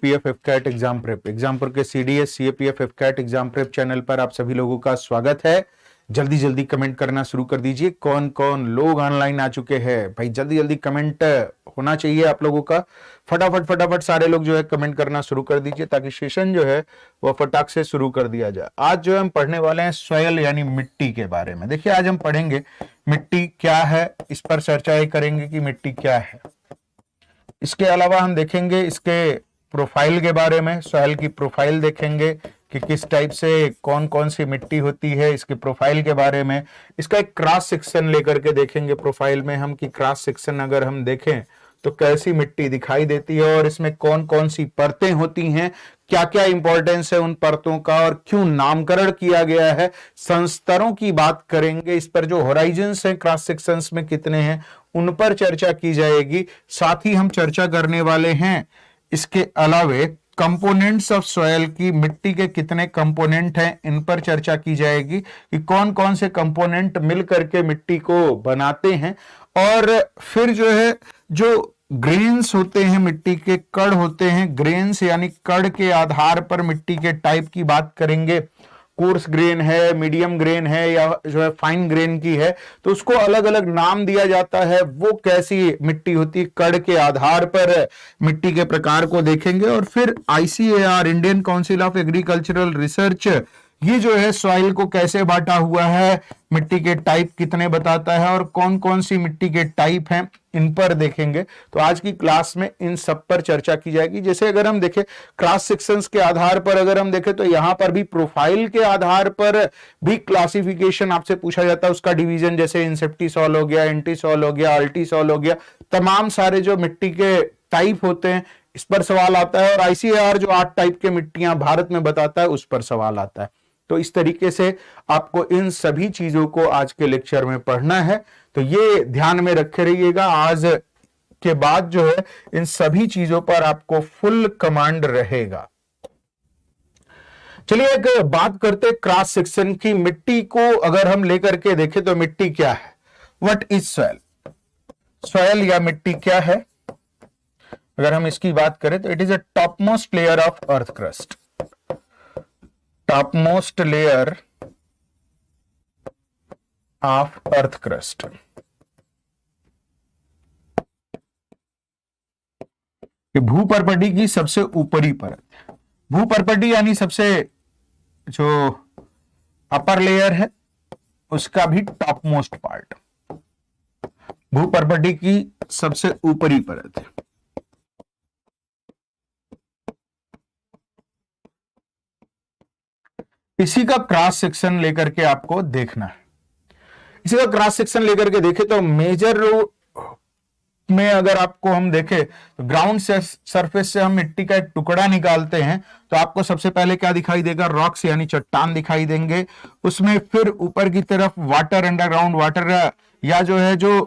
CAPF AFCAT exam prep के CDS CAPF AFCAT exam prep channel पर आप सभी लोगों का स्वागत है। जल्दी जल्दी कमेंट करना शुरू कर दीजिए। कौन कौन लोग ऑनलाइन आ चुके हैं भाई, जल्दी जल्दी कमेंट होना चाहिए आप लोगों का। फटाफट सारे लोग जो है कमेंट करना शुरू कर दीजिए ताकि सेशन जो है वो फटाक से शुरू कर दिया जाए। आज जो है हम पढ़ने वाले हैं सॉइल यानी मिट्टी के बारे में। देखिए आज हम पढ़ेंगे मिट्टी क्या है, इस पर चर्चा करेंगे कि मिट्टी क्या है। इसके अलावा हम देखेंगे इसके प्रोफाइल के बारे में, सॉइल की प्रोफाइल देखेंगे कि किस टाइप से कौन कौन सी मिट्टी होती है, इसके प्रोफाइल के बारे में। इसका एक क्रॉस सेक्शन लेकर के देखेंगे प्रोफाइल में हम कि क्रॉस सेक्शन अगर हम देखें तो कैसी मिट्टी दिखाई देती है और इसमें कौन कौन सी परतें होती हैं, क्या क्या इंपॉर्टेंस है उन परतों का और क्यों नामकरण किया गया है। संस्तरों की बात करेंगे, इस पर जो होराइजन्स हैं क्रॉस सेक्शंस में कितने हैं उन पर चर्चा की जाएगी। साथ ही हम चर्चा करने वाले हैं इसके अलावे कंपोनेंट्स ऑफ सॉइल की, मिट्टी के कितने कंपोनेंट हैं इन पर चर्चा की जाएगी कि कौन कौन से कंपोनेंट मिल करके मिट्टी को बनाते हैं। और फिर जो है जो ग्रेन्स होते हैं, मिट्टी के कण होते हैं, ग्रेन्स यानी कण के आधार पर मिट्टी के टाइप की बात करेंगे। कोर्स ग्रेन है, मीडियम ग्रेन है या जो है फाइन ग्रेन की है तो उसको अलग अलग नाम दिया जाता है। वो कैसी मिट्टी होती है, कण के आधार पर मिट्टी के प्रकार को देखेंगे। और फिर ICAR, Indian council of agricultural research, ये जो है सॉइल को कैसे बांटा हुआ है, मिट्टी के टाइप कितने बताता है और कौन कौन सी मिट्टी के टाइप हैं इन पर देखेंगे। तो आज की क्लास में इन सब पर चर्चा की जाएगी। जैसे अगर हम देखें क्लास सेक्शंस के आधार पर अगर हम देखें तो यहां पर भी प्रोफाइल के आधार पर भी क्लासिफिकेशन आपसे पूछा जाता है, उसका डिवीजन, जैसे इंसेप्टी सॉइल हो गया, एंटी सॉइल हो गया, अल्टी सॉइल हो गया, तमाम सारे जो मिट्टी के टाइप होते हैं इस पर सवाल आता है। और आईसीएआर जो 8 टाइप के मिट्टियां भारत में बताता है उस पर सवाल आता है। तो इस तरीके से आपको इन सभी चीजों को आज के लेक्चर में पढ़ना है, तो ये ध्यान में रखे रहिएगा। आज के बाद जो है इन सभी चीजों पर आपको फुल कमांड रहेगा। चलिए एक बात करते क्रॉस सेक्शन की। मिट्टी को अगर हम लेकर के देखें तो मिट्टी क्या है, व्हाट इज सॉइल, सॉइल या मिट्टी क्या है। अगर हम इसकी बात करें तो it is a top most layer of earth crust, topmost layer of earth crust. भूपर्पटी की सबसे ऊपरी परत, भूपर्पटी यानी सबसे जो अपर लेयर है उसका भी टॉप मोस्ट पार्ट, भूपर्पटी की सबसे ऊपरी परत है। इसी का क्रॉस सेक्शन लेकर के आपको देखना है। इसी का क्रॉस सेक्शन लेकर के देखें तो मेजर में अगर आपको हम देखें तो ग्राउंड सरफेस से हम मिट्टी का एक टुकड़ा निकालते हैं तो आपको सबसे पहले क्या दिखाई देगा, रॉक्स यानी चट्टान दिखाई देंगे। उसमें फिर ऊपर की तरफ वाटर, अंडरग्राउंड वाटर या जो है जो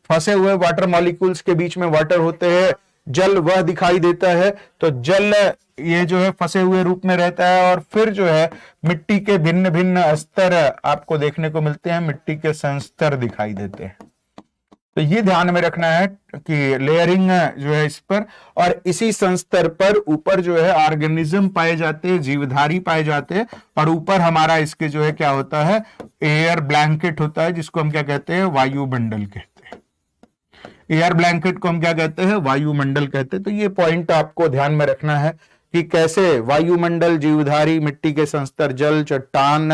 फंसे हुए वाटर मॉलिक्यूल्स के बीच में वाटर होते हैं, जल वह दिखाई देता है। तो जल ये जो है फंसे हुए रूप में रहता है। और फिर जो है मिट्टी के भिन्न भिन्न स्तर आपको देखने को मिलते हैं, मिट्टी के संस्तर दिखाई देते हैं। तो ये ध्यान में रखना है कि लेयरिंग जो है इस पर, और इसी संस्तर पर ऊपर जो है ऑर्गेनिज्म पाए जाते हैं, जीवधारी पाए जाते हैं। और ऊपर हमारा इसके जो है क्या होता है, एयर ब्लैंकेट होता है जिसको हम क्या कहते हैं, वायुमंडल कहते हैं। एयर ब्लैंकेट को हम क्या कहते हैं, वायुमंडल कहते हैं। तो ये पॉइंट आपको ध्यान में रखना है कि कैसे वायुमंडल, जीवधारी, मिट्टी के संस्तर, जल, चट्टान,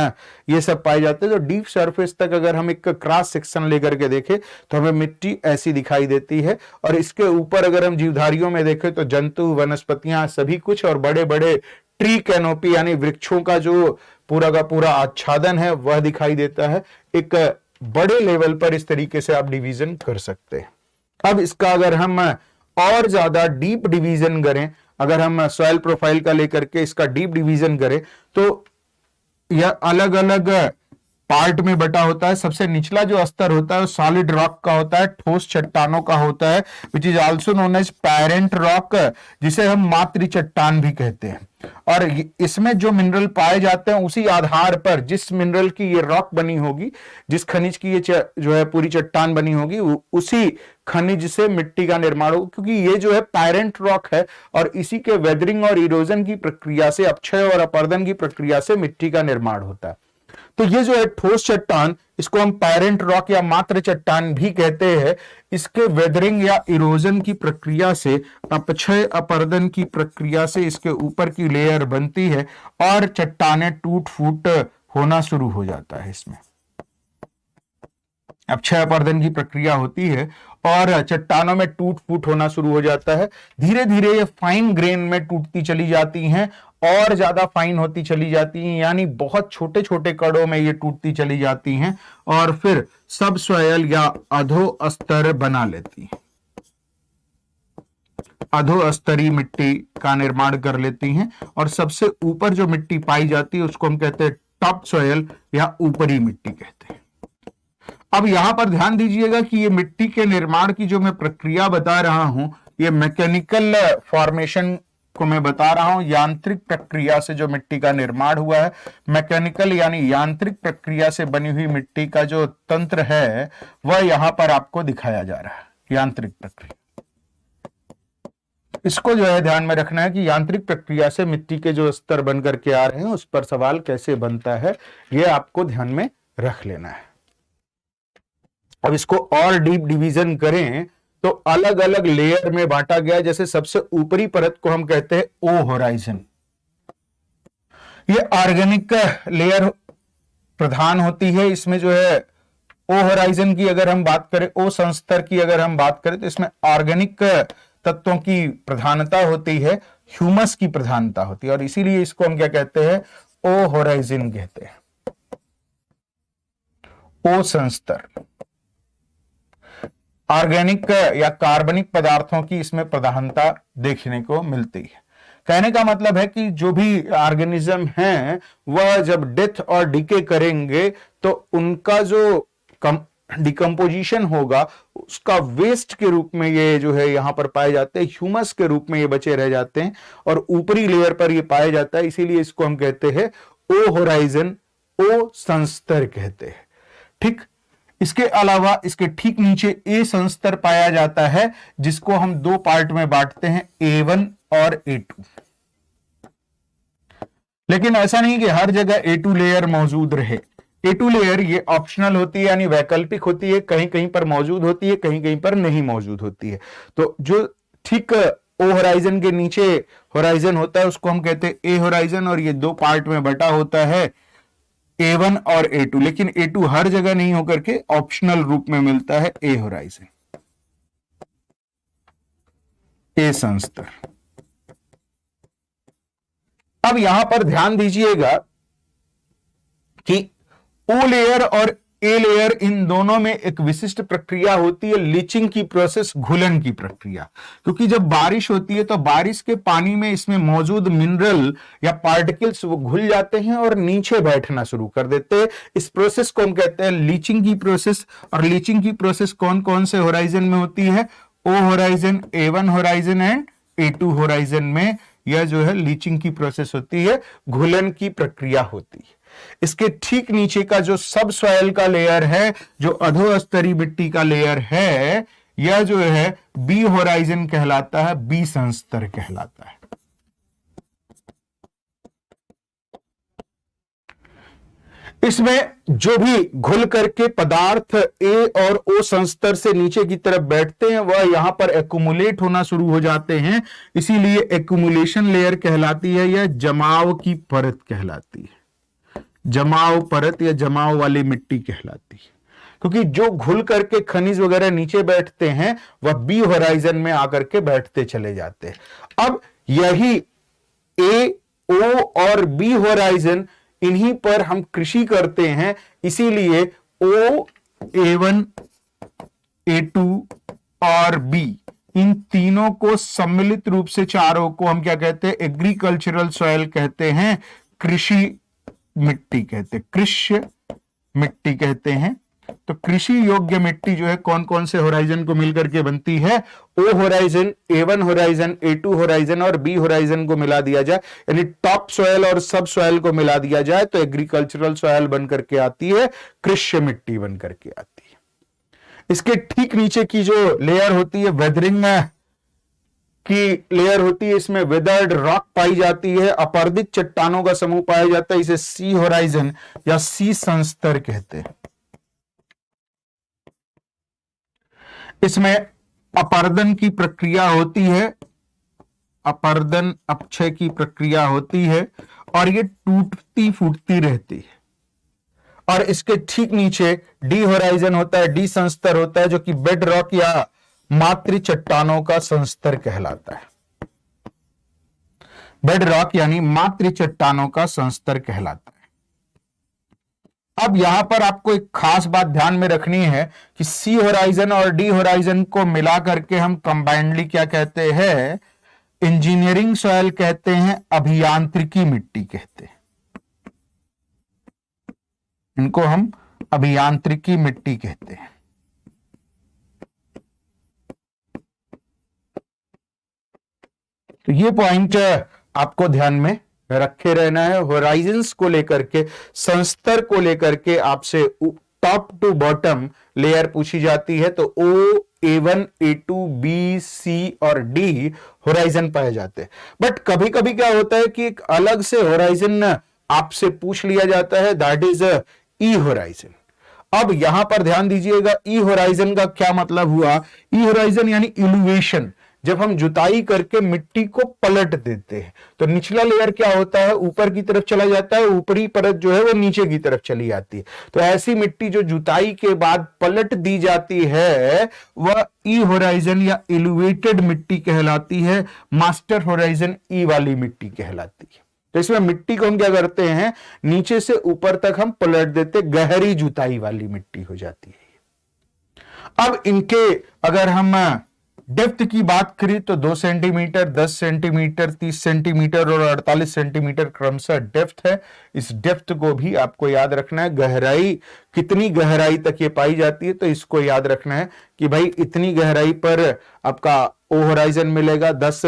ये सब पाए जाते हैं। तो डीप सरफेस तक अगर हम एक क्रॉस सेक्शन लेकर के देखें तो हमें मिट्टी ऐसी दिखाई देती है। और इसके ऊपर अगर हम जीवधारियों में देखें तो जंतु, वनस्पतियां, सभी कुछ, और बड़े बड़े ट्री कैनोपी यानी वृक्षों का जो पूरा का पूरा आच्छादन है वह दिखाई देता है। एक बड़े लेवल पर इस तरीके से आप डिवीजन कर सकते हैं। अब इसका अगर हम और ज्यादा डीप डिवीजन करें, अगर हम सॉइल प्रोफाइल का लेकर के इसका डीप डिवीजन करें तो यह अलग अलग पार्ट में बटा होता है। सबसे निचला जो स्तर होता है वो सॉलिड रॉक का होता है, ठोस चट्टानों का होता है, which is also known as parent rock, जिसे हम मातृ चट्टान भी कहते हैं। और इसमें जो मिनरल पाए जाते हैं उसी आधार पर जिस मिनरल की ये रॉक बनी होगी, जिस खनिज की ये जो है पूरी चट्टान बनी होगी, उसी खनिज से मिट्टी का निर्माण होगा, क्योंकि ये जो है पेरेंट रॉक है और इसी के वेदरिंग और इरोजन की प्रक्रिया से, अपक्षय और अपर्दन की प्रक्रिया से मिट्टी का निर्माण होता है। तो ये जो है ठोस चट्टान, इसको हम पेरेंट रॉक या मातृ चट्टान भी कहते हैं। इसके वेदरिंग या इरोजन की प्रक्रिया से, अपक्षय अपर्दन की प्रक्रिया से इसके ऊपर की लेयर बनती है और चट्टानें टूट फूट होना शुरू हो जाता है। इसमें अपक्षय अपर्दन की प्रक्रिया होती है और चट्टानों में टूट फूट होना शुरू हो जाता है। धीरे धीरे ये फाइन ग्रेन में टूटती चली जाती हैं और ज्यादा फाइन होती चली जाती हैं, यानी बहुत छोटे छोटे कणों में ये टूटती चली जाती हैं और फिर सब सॉयल या अधो स्तर बना लेती हैं, अधो स्तरीय मिट्टी का निर्माण कर लेती हैं। और सबसे ऊपर जो मिट्टी पाई जाती है उसको हम कहते हैं टॉप सॉयल या ऊपरी मिट्टी कहते हैं। अब यहां पर ध्यान दीजिएगा कि ये मिट्टी के निर्माण की जो मैं प्रक्रिया बता रहा हूं, ये मैकेनिकल फॉर्मेशन को मैं बता रहा हूं, यांत्रिक प्रक्रिया से जो मिट्टी का निर्माण हुआ है। मैकेनिकल यानी यांत्रिक प्रक्रिया से बनी हुई मिट्टी का जो तंत्र है वह यहां पर आपको दिखाया जा रहा है, यांत्रिक प्रक्रिया। इसको जो है ध्यान में रखना है कि यांत्रिक प्रक्रिया से मिट्टी के जो स्तर बन करके आ रहे हैं उस पर सवाल कैसे बनता है, यह आपको ध्यान में रख लेना है। अब इसको और डीप डिवीजन करें तो अलग अलग लेयर में बांटा गया। जैसे सबसे ऊपरी परत को हम कहते हैं ओ होराइजन, ये ऑर्गेनिक लेयर प्रधान होती है। इसमें जो है ओ होराइजन की अगर हम बात करें, ओ संस्तर की अगर हम बात करें, तो इसमें ऑर्गेनिक तत्वों की प्रधानता होती है, ह्यूमस की प्रधानता होती है और इसीलिए इसको हम क्या कहते हैं, ओ होराइजन कहते हैं, ओ संस्तर। ऑर्गेनिक या कार्बनिक पदार्थों की इसमें प्रधानता देखने को मिलती है। कहने का मतलब है कि जो भी ऑर्गेनिज्म हैं वह जब डेथ और डिके करेंगे तो उनका जो डिकम्पोजिशन होगा उसका वेस्ट के रूप में ये जो है यहां पर पाए जाते हैं, ह्यूमस के रूप में ये बचे रह जाते हैं और ऊपरी लेयर पर ये पाया जाता है। इसीलिए इसको हम कहते हैं ओ होराइजन, ओ संस्तर कहते हैं। ठीक, इसके अलावा इसके ठीक नीचे ए संस्तर पाया जाता है, जिसको हम दो पार्ट में बांटते हैं, A1 और A2। लेकिन ऐसा नहीं कि हर जगह A2 लेयर मौजूद रहे। A2 लेयर ये ऑप्शनल होती है, यानी वैकल्पिक होती है, कहीं कहीं पर मौजूद होती है, कहीं कहीं पर नहीं मौजूद होती है। तो जो ठीक ओ होराइजन के नीचे होराइजन होता है उसको हम कहते हैं ए होराइजन और ये दो पार्ट में बटा होता है, A1 और A2। लेकिन A2 हर जगह नहीं होकर के ऑप्शनल रूप में मिलता है ए होराइजन, ए संस्तर। अब यहां पर ध्यान दीजिएगा कि ओ लेयर और ए लेयर, इन दोनों में एक विशिष्ट प्रक्रिया होती है, लीचिंग की प्रोसेस, घुलन की प्रक्रिया। क्योंकि जब बारिश होती है तो बारिश के पानी में इसमें मौजूद मिनरल या पार्टिकल्स वो घुल जाते हैं और नीचे बैठना शुरू कर देते हैं। इस प्रोसेस को हम कहते हैं लीचिंग की प्रोसेस। और लीचिंग की प्रोसेस कौन कौन से होराइजन में होती है, O horizon, A1 horizon and A2 horizon में यह जो है लीचिंग की प्रोसेस होती है, घुलन की प्रक्रिया होती है। इसके ठीक नीचे का जो सब सॉइल का लेयर है, जो अधोस्तरीय मिट्टी का लेयर है, यह जो है बी होराइजन कहलाता है, बी संस्तर कहलाता है। इसमें जो भी घुल करके पदार्थ ए और ओ संस्तर से नीचे की तरफ बैठते हैं वह यहां पर एक्युमुलेट होना शुरू हो जाते हैं, इसीलिए एक्युमुलेशन लेयर कहलाती है, यह जमाव की परत कहलाती है, जमाव परत या जमाव वाली मिट्टी कहलाती है। क्योंकि जो घुल करके खनिज वगैरह नीचे बैठते हैं वह बी होराइजन में आकर के बैठते चले जाते हैं। अब यही ए, ओ और बी होराइजन, इन्हीं पर हम कृषि करते हैं, इसीलिए ओ, A1, A2 और बी, इन तीनों को सम्मिलित रूप से चारों को हम क्या कहते हैं, एग्रीकल्चरल सॉइल कहते हैं, कृषि मिट्टी कहते हैं, कृषि मिट्टी कहते हैं। तो कृषि योग्य मिट्टी जो है कौन कौन से होराइजन को मिलकर के बनती है? O horizon, A1 horizon, A2 horizon और बी होराइजन को मिला दिया जाए, यानी टॉप सॉयल और सब सॉयल को मिला दिया जाए तो एग्रीकल्चरल सॉयल बन करके आती है, कृषि मिट्टी बन करके आती है। इसके ठीक नीचे की जो लेयर होती है वेदरिंग की लेयर होती है, इसमें वेदर्ड रॉक पाई जाती है, अपर्दित चट्टानों का समूह पाया जाता है, इसे सी होराइजन या सी संस्तर कहते हैं। इसमें अपर्दन की प्रक्रिया होती है, अपर्दन अपक्षय की प्रक्रिया होती है और ये टूटती फूटती रहती है। और इसके ठीक नीचे डी होराइजन होता है, डी संस्तर होता है, जो कि बेड रॉक या मातृ चट्टानों का संस्तर कहलाता है। बेड रॉक यानी मातृ चट्टानों का संस्तर कहलाता है। अब यहां पर आपको एक खास बात ध्यान में रखनी है कि सी होराइजन और डी होराइजन को मिला करके हम कंबाइंडली क्या कहते हैं? इंजीनियरिंग सॉयल कहते हैं, अभियांत्रिकी मिट्टी कहते हैं। इनको हम अभियांत्रिकी मिट्टी कहते हैं। तो ये पॉइंट आपको ध्यान में रखे रहना है। होराइजन्स को लेकर के, संस्तर को लेकर के आपसे टॉप टू बॉटम लेयर पूछी जाती है तो O, A1, A2, B, C और D होराइजन पाए जाते हैं। बट कभी कभी क्या होता है कि एक अलग से होराइजन आपसे पूछ लिया जाता है, दैट इज E होराइजन। अब यहां पर ध्यान दीजिएगा, ई होराइजन का क्या मतलब हुआ? ई होराइजन यानी इल्यूवेशन। जब हम जुताई करके मिट्टी को पलट देते हैं तो निचला लेयर क्या होता है? ऊपर की तरफ चला जाता है, ऊपरी परत जो है वो नीचे की तरफ चली जाती है। तो ऐसी मिट्टी जो जुताई के बाद पलट दी जाती है वह ई होराइजन या इल्यूवेटेड मिट्टी कहलाती है, मास्टर होराइजन ई वाली मिट्टी कहलाती है। तो इसमें मिट्टी को हम क्या करते हैं? नीचे से ऊपर तक हम पलट देते, गहरी जुताई वाली मिट्टी हो जाती है। अब इनके अगर हम डेप्थ की बात करें तो 2 सेंटीमीटर, 10 सेंटीमीटर, 30 सेंटीमीटर और 48 सेंटीमीटर क्रमशः डेप्थ है। इस डेप्थ को भी आपको याद रखना है। गहराई, कितनी गहराई तक ये पाई जाती है तो इसको याद रखना है कि भाई इतनी गहराई पर आपका ओ होराइजन मिलेगा, 10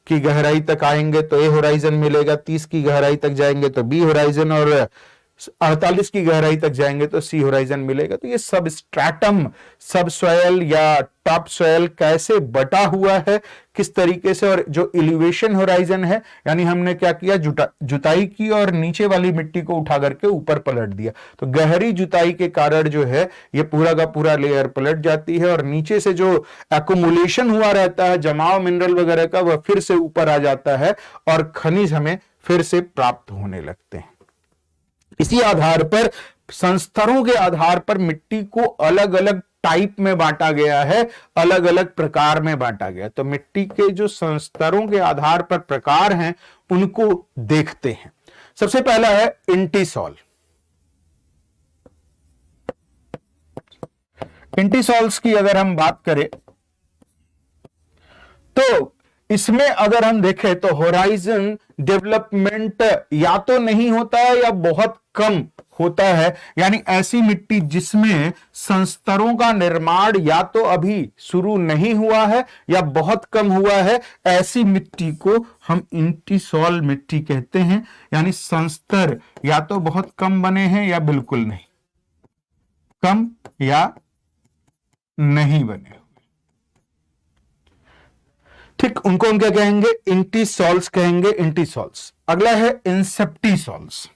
की गहराई तक आएंगे तो ए होराइजन मिलेगा, 30 की गहराई तक जाएंगे तो बी होराइजन और 48 की गहराई तक जाएंगे तो सी होराइजन मिलेगा। तो ये सब स्ट्रैटम, सब सॉयल या टॉप सॉयल कैसे बटा हुआ है, किस तरीके से, और जो एलिवेशन होराइजन है यानी हमने क्या किया? जुताई की और नीचे वाली मिट्टी को उठा करके ऊपर पलट दिया। तो गहरी जुताई के कारण जो है ये पूरा का पूरा लेयर पलट जाती है और नीचे से जो एक्युमुलेशन हुआ रहता है, जमाव मिनरल वगैरह का, वह फिर से ऊपर आ जाता है और खनिज हमें फिर से प्राप्त होने लगते हैं। इसी आधार पर, संस्तरों के आधार पर मिट्टी को अलग अलग टाइप में बांटा गया है, अलग अलग प्रकार में बांटा गया। तो मिट्टी के जो संस्तरों के आधार पर प्रकार हैं उनको देखते हैं। सबसे पहला है इंटीसॉल। इंटीसॉल्स की अगर हम बात करें तो इसमें अगर हम देखें तो होराइजन डेवलपमेंट या तो नहीं होता है या बहुत कम होता है, यानी ऐसी मिट्टी जिसमें संस्तरों का निर्माण या तो अभी शुरू नहीं हुआ है या बहुत कम हुआ है, ऐसी मिट्टी को हम इंटीसॉल मिट्टी कहते हैं। यानी संस्तर या तो बहुत कम बने हैं या बिल्कुल नहीं, कम या नहीं बने। ठीक, उनको हम क्या कहेंगे? इंटीसॉल्स कहेंगे, इंटीसॉल्स। अगला है इंसेप्टीसॉल्स।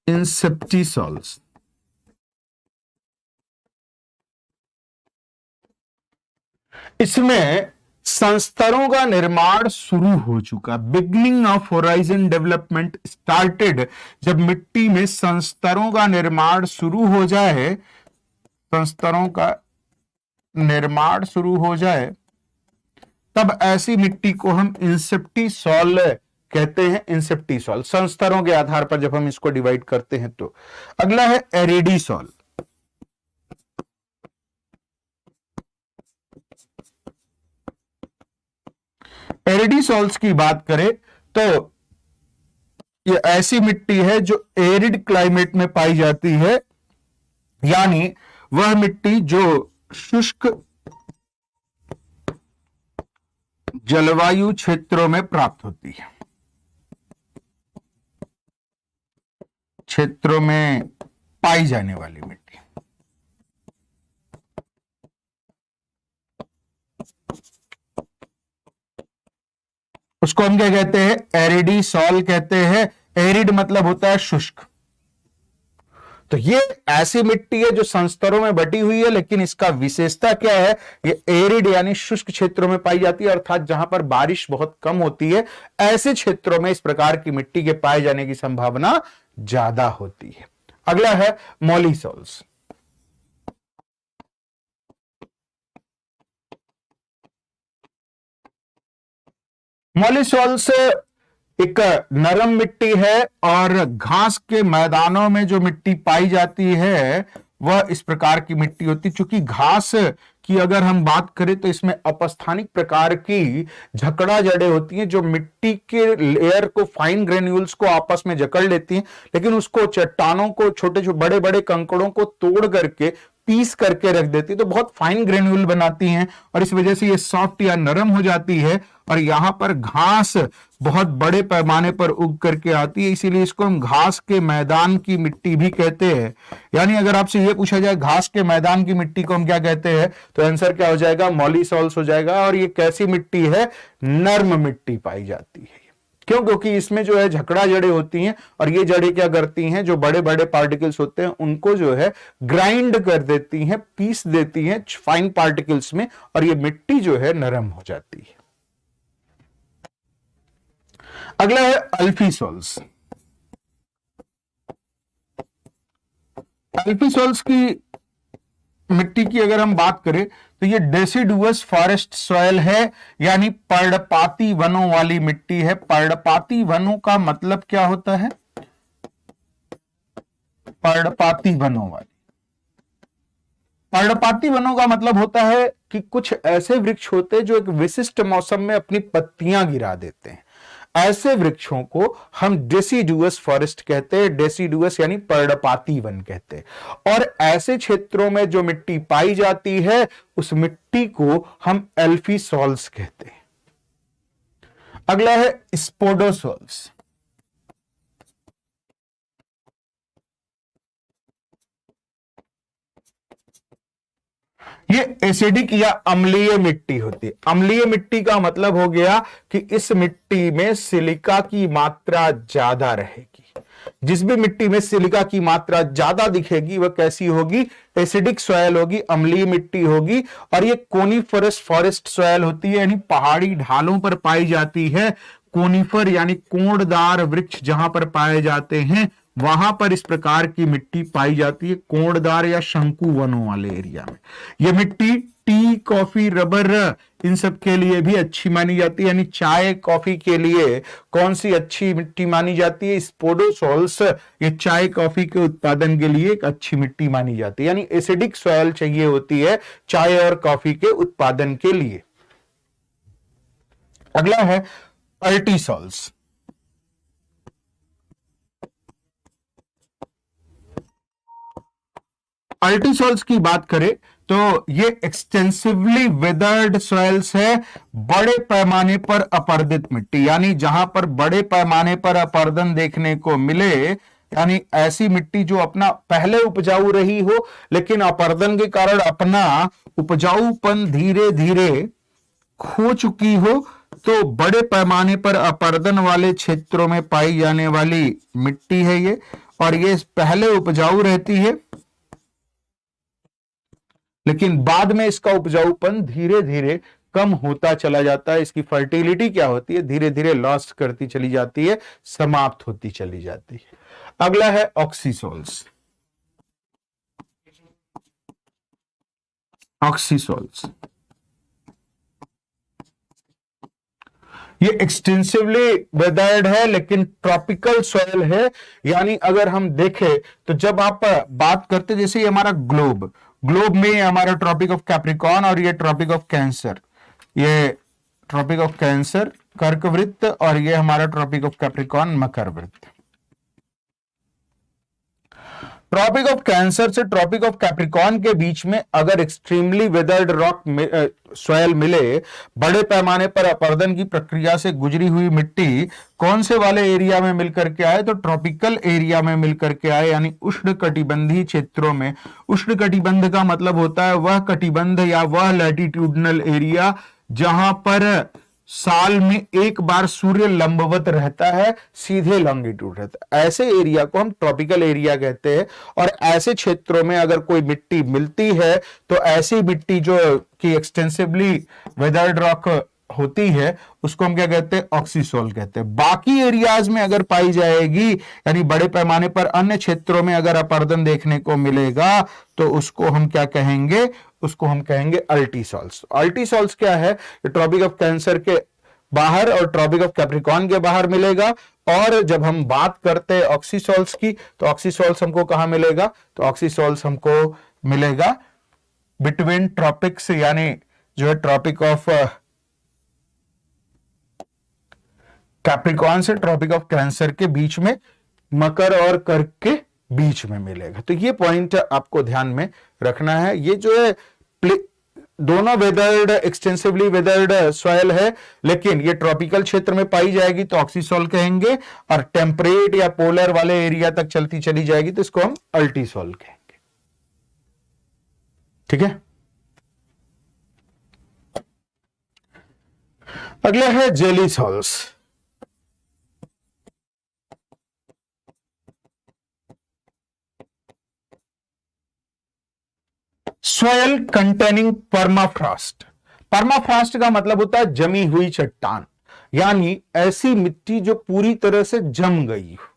इंसेप्टीसॉल्स इसमें संस्तरों का निर्माण शुरू हो चुका, beginning of horizon development started. जब मिट्टी में संस्तरों का निर्माण शुरू हो जाए, संस्तरों का निर्माण शुरू हो जाए, तब ऐसी मिट्टी को हम इंसेप्टीसॉल कहते हैं। इंसेप्टीसॉल संस्तरों के आधार पर जब हम इसको डिवाइड करते हैं तो। अगला है एरिडीसॉल। एरिडीसॉल्स की बात करें तो ये ऐसी मिट्टी है जो एरिड क्लाइमेट में पाई जाती है, यानी वह मिट्टी जो शुष्क जलवायु क्षेत्रों में प्राप्त होती है, क्षेत्रों में पाई जाने वाली मिट्टी। उसको हम क्या कहते हैं? एरिडी सॉल कहते हैं। एरिड मतलब होता है शुष्क। तो ये ऐसी मिट्टी है जो संस्तरों में बटी हुई है, लेकिन इसका विशेषता क्या है? ये एरिड यानी शुष्क क्षेत्रों में पाई जाती है, अर्थात जहां पर बारिश बहुत कम होती है, ऐसे क्षेत्रों में इस प्रकार की मिट्टी के पाए जाने की संभावना ज्यादा होती है। अगला है मॉलिसॉल्स। मॉलिसॉल्स एक नरम मिट्टी है और घास के मैदानों में जो मिट्टी पाई जाती है वह इस प्रकार की मिट्टी होती है। चूंकि घास की अगर हम बात करें तो इसमें अपस्थानिक प्रकार की झकड़ा जड़ें होती हैं जो मिट्टी के लेयर को, फाइन ग्रेन्यूल्स को आपस में जकड़ लेती हैं, लेकिन उसको, चट्टानों को, छोटे छोटे बड़े बड़े कंकड़ों को तोड़ करके पीस करके रख देती है, तो बहुत फाइन ग्रेन्यूल बनाती हैं और इस वजह से ये सॉफ्ट या नरम हो जाती है। और यहां पर घास बहुत बड़े पैमाने पर उग करके आती है, इसीलिए इसको हम घास के मैदान की मिट्टी भी कहते हैं। यानी अगर आपसे ये पूछा जाए घास के मैदान की मिट्टी को हम क्या कहते हैं, तो आंसर क्या हो जाएगा? मॉलिसॉल्स हो जाएगा। और ये कैसी मिट्टी है? नर्म मिट्टी पाई जाती है। क्यों? क्योंकि इसमें जो है झकड़ा जड़ें होती हैं और ये जड़ें क्या करती हैं, जो बड़े बड़े पार्टिकल्स होते हैं उनको जो है ग्राइंड कर देती हैं, पीस देती हैं फाइन पार्टिकल्स में, और ये मिट्टी जो है नरम हो जाती है। अगला है अल्फीसॉल्स। अल्फीसॉल्स की मिट्टी की अगर हम बात करें तो ये डेसिडुअस फॉरेस्ट सॉइल है, यानी पर्णपाती वनों वाली मिट्टी है। पर्णपाती वनों का मतलब क्या होता है? पर्णपाती वनों वाली, पर्णपाती वनों का मतलब होता है कि कुछ ऐसे वृक्ष होते हैं जो एक विशिष्ट मौसम में अपनी पत्तियां गिरा देते हैं। ऐसे वृक्षों को हम डेसिडुअस फॉरेस्ट कहते हैं। डेसिडुअस यानी पर्णपाती वन कहते हैं। और ऐसे क्षेत्रों में जो मिट्टी पाई जाती है उस मिट्टी को हम एल्फीसॉल्स कहते हैं। अगला है स्पोडोसॉल्स। ये एसिडिक या अम्लीय मिट्टी होती है। अम्लीय मिट्टी का मतलब हो गया कि इस मिट्टी में सिलिका की मात्रा ज्यादा रहेगी। जिस भी मिट्टी में सिलिका की मात्रा ज्यादा दिखेगी वह कैसी होगी? एसिडिक सॉयल होगी, अम्लीय मिट्टी होगी। और ये कोनिफरस फॉरेस्ट सॉयल होती है, यानी पहाड़ी ढालों पर पाई जाती है। कोनिफर यानी कोणदार वृक्ष जहां पर पाए जाते हैं वहां पर इस प्रकार की मिट्टी पाई जाती है, कोणदार या शंकु वनों वाले एरिया में। यह मिट्टी टी, कॉफी, रबर इन सब के लिए भी अच्छी मानी जाती है। यानी चाय, कॉफी के लिए कौन सी अच्छी मिट्टी मानी जाती है? स्पोडोसॉल्स। ये चाय, कॉफी के उत्पादन के लिए एक अच्छी मिट्टी मानी जाती है। यानी एसिडिक सॉइल चाहिए होती है चाय और कॉफी के उत्पादन के लिए। अगला है अर्टिसॉल्स। अर्टिसॉल्स की बात करें तो ये एक्सटेंसिवली वेदर्ड सॉइल्स है, बड़े पैमाने पर अपर्दित मिट्टी, यानी जहां पर बड़े पैमाने पर अपर्दन देखने को मिले, यानी ऐसी मिट्टी जो अपना पहले उपजाऊ रही हो लेकिन अपर्दन के कारण अपना उपजाऊपन धीरे धीरे खो चुकी हो, तो बड़े पैमाने पर अपर्दन वाले क्षेत्रों में पाई जाने वाली मिट्टी है ये। और ये पहले उपजाऊ रहती है लेकिन बाद में इसका उपजाऊपन धीरे धीरे कम होता चला जाता है। इसकी फर्टिलिटी क्या होती है? धीरे धीरे लॉस्ट करती चली जाती है, समाप्त होती चली जाती है। अगला है ऑक्सीसॉल्स। ऑक्सीसॉल्स ये एक्सटेंसिवली वेदर्ड है लेकिन ट्रॉपिकल सॉइल है। यानी अगर हम देखें तो जब आप बात करते, जैसे ये हमारा ग्लोब में हमारा ट्रॉपिक ऑफ कैप्रिकॉर्न और ये ट्रॉपिक ऑफ कैंसर, ये ट्रॉपिक ऑफ कैंसर कर्क वृत्त और ये हमारा ट्रॉपिक ऑफ कैप्रिकॉर्न मकर वृत्त। ट्रॉपिक ऑफ कैंसर से ट्रॉपिक ऑफ कैप्रिकॉर्न के बीच में अगर एक्सट्रीमली वेदर्ड रॉक सॉयल मिले, बड़े पैमाने पर अपर्दन की प्रक्रिया से गुजरी हुई मिट्टी कौन से वाले एरिया में मिलकर के आए, तो ट्रॉपिकल एरिया में मिलकर के आए, यानी उष्णकटिबंधीय क्षेत्रों में। उष्णकटिबंध का मतलब होता है वह कटिबंध या वह लैटिट्यूडनल एरिया जहां पर साल में एक बार सूर्य लंबवत रहता है, सीधे लॉन्गिट्यूड रहता है, ऐसे एरिया को हम ट्रॉपिकल एरिया कहते हैं। और ऐसे क्षेत्रों में अगर कोई मिट्टी मिलती है तो ऐसी मिट्टी जो कि एक्सटेंसिवली वेदर्ड रॉक होती है उसको हम क्या कहते हैं, ऑक्सीसॉल कहते हैं। बाकी एरियाज में अगर पाई जाएगी, यानी बड़े पैमाने पर अन्य क्षेत्रों में अगर अपर्दन देखने को मिलेगा तो उसको हम क्या कहेंगे, उसको हम कहेंगे अल्टीसॉल्स। अल्टीसॉल्स क्या है, ट्रॉपिक ऑफ कैंसर के बाहर और ट्रॉपिक ऑफ कैप्रिकॉर्न के बाहर मिलेगा। और जब हम बात करते हैं ऑक्सीसॉल्स की, तो ऑक्सीसॉल्स हमको कहां मिलेगा, तो ऑक्सीसॉल्स हमको मिलेगा बिटवीन ट्रॉपिक्स, यानी जो है ट्रॉपिक ऑफ कैप्रिकॉर्न से ट्रॉपिक ऑफ कैंसर के बीच में, मकर और कर्क के बीच में मिलेगा। तो ये पॉइंट आपको ध्यान में रखना है। ये जो है दोनों वेदर्ड, एक्सटेंसिवली वेदर्ड सॉइल है, लेकिन ये ट्रॉपिकल क्षेत्र में पाई जाएगी तो ऑक्सीसॉल कहेंगे, और टेम्परेट या पोलर वाले एरिया तक चलती चली जाएगी तो इसको हम अल्टीसॉल कहेंगे। ठीक है, अगला है jelly souls. Soil containing permafrost. Permafrost का मतलब होता है जमी हुई चट्टान, यानी ऐसी मिट्टी जो पूरी तरह से जम गई हो।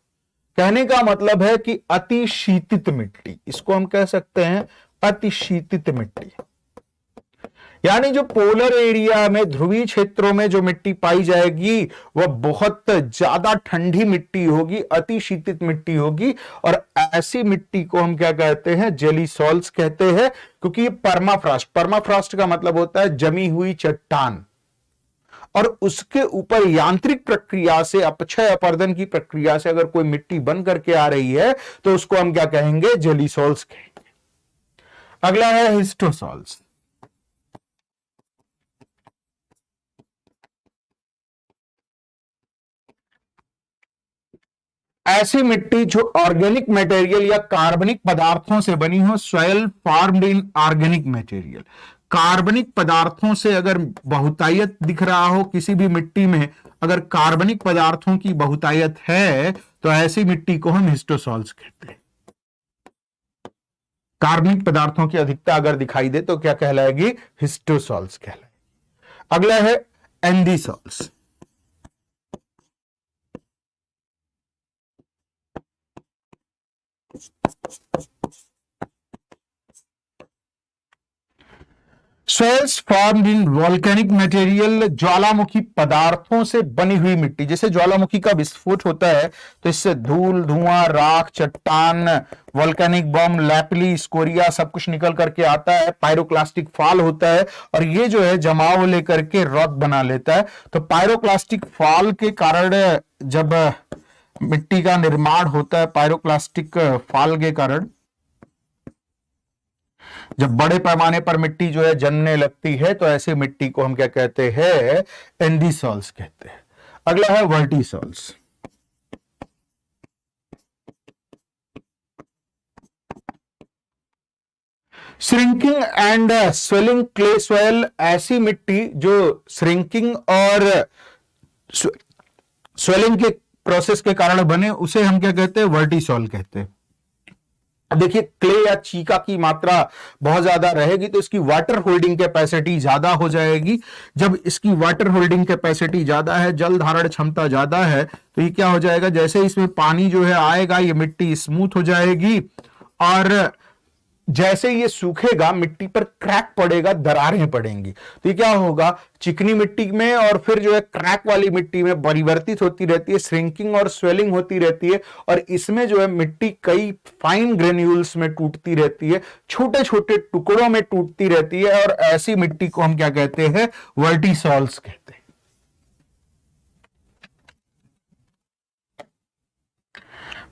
कहने का मतलब है कि अति शीतित मिट्टी, इसको हम कह सकते हैं अति शीतित मिट्टी। यानी जो पोलर एरिया में, ध्रुवीय क्षेत्रों में जो मिट्टी पाई जाएगी वह बहुत ज्यादा ठंडी मिट्टी होगी, अति शीतित मिट्टी होगी, और ऐसी मिट्टी को हम क्या कहते हैं, जेली सॉल्स कहते हैं। क्योंकि ये परमाफ्रॉस्ट, परमाफ्रॉस्ट का मतलब होता है जमी हुई चट्टान, और उसके ऊपर यांत्रिक प्रक्रिया से, अपक्षय अपर्दन की प्रक्रिया से अगर कोई मिट्टी बन करके आ रही है तो उसको हम क्या कहेंगे, जेली सॉल्स कहेंगे। अगला है हिस्टोसॉल्स। ऐसी मिट्टी जो ऑर्गेनिक मटेरियल या कार्बनिक पदार्थों से बनी हो, soil formed in organic material. कार्बनिक पदार्थों से अगर बहुतायत दिख रहा हो किसी भी मिट्टी में, अगर कार्बनिक पदार्थों की बहुतायत है तो ऐसी मिट्टी को हम हिस्टोसॉल्स कहते हैं। कार्बनिक पदार्थों की अधिकता अगर दिखाई दे तो क्या कहलाएगी, हिस्टोसॉल्स कहलाएगी। अगला है andisols. Soils formed in volcanic material, ज्वालामुखी पदार्थों से बनी हुई मिट्टी। जैसे ज्वालामुखी का विस्फोट होता है तो इससे धूल, धुआं, राख, चट्टान, वॉल्केनिक बम, लैपली, स्कोरिया सब कुछ निकल करके आता है। पायरोक्लास्टिक फॉल होता है और ये जो है जमाव लेकर के रॉक बना लेता है। तो पायरोक्लास्टिक फॉल के कारण जब मिट्टी का निर्माण होता है, पायरोक्लास्टिक फॉल के कारण जब बड़े पैमाने पर मिट्टी जो है जमने लगती है तो ऐसे मिट्टी को हम क्या कहते हैं, एंडीसॉल्स कहते हैं। अगला है vertisols. Shrinking and swelling clay soil, ऐसी मिट्टी जो श्रिंकिंग और स्वेलिंग के प्रोसेस के कारण बने, उसे हम क्या कहते हैं, वर्टिसॉल कहते हैं। देखिए, क्ले या चीका की मात्रा बहुत ज्यादा रहेगी तो इसकी वाटर होल्डिंग कैपेसिटी ज्यादा हो जाएगी। जब इसकी वाटर होल्डिंग कैपेसिटी ज्यादा है, जल धारण क्षमता ज्यादा है, तो ये क्या हो जाएगा, जैसे इसमें पानी जो है आएगा ये मिट्टी स्मूथ हो जाएगी, और जैसे ये सूखेगा मिट्टी पर क्रैक पड़ेगा, दरारें पड़ेंगी। तो ये क्या होगा, चिकनी मिट्टी में और फिर जो है क्रैक वाली मिट्टी में परिवर्तित होती रहती है, श्रिंकिंग और स्वेलिंग होती रहती है, और इसमें जो है मिट्टी कई फाइन ग्रेन्यूल्स में टूटती रहती है, छोटे छोटे टुकड़ों में टूटती रहती है, और ऐसी मिट्टी को हम क्या कहते हैं, वर्टिसॉल्स कहते हैं।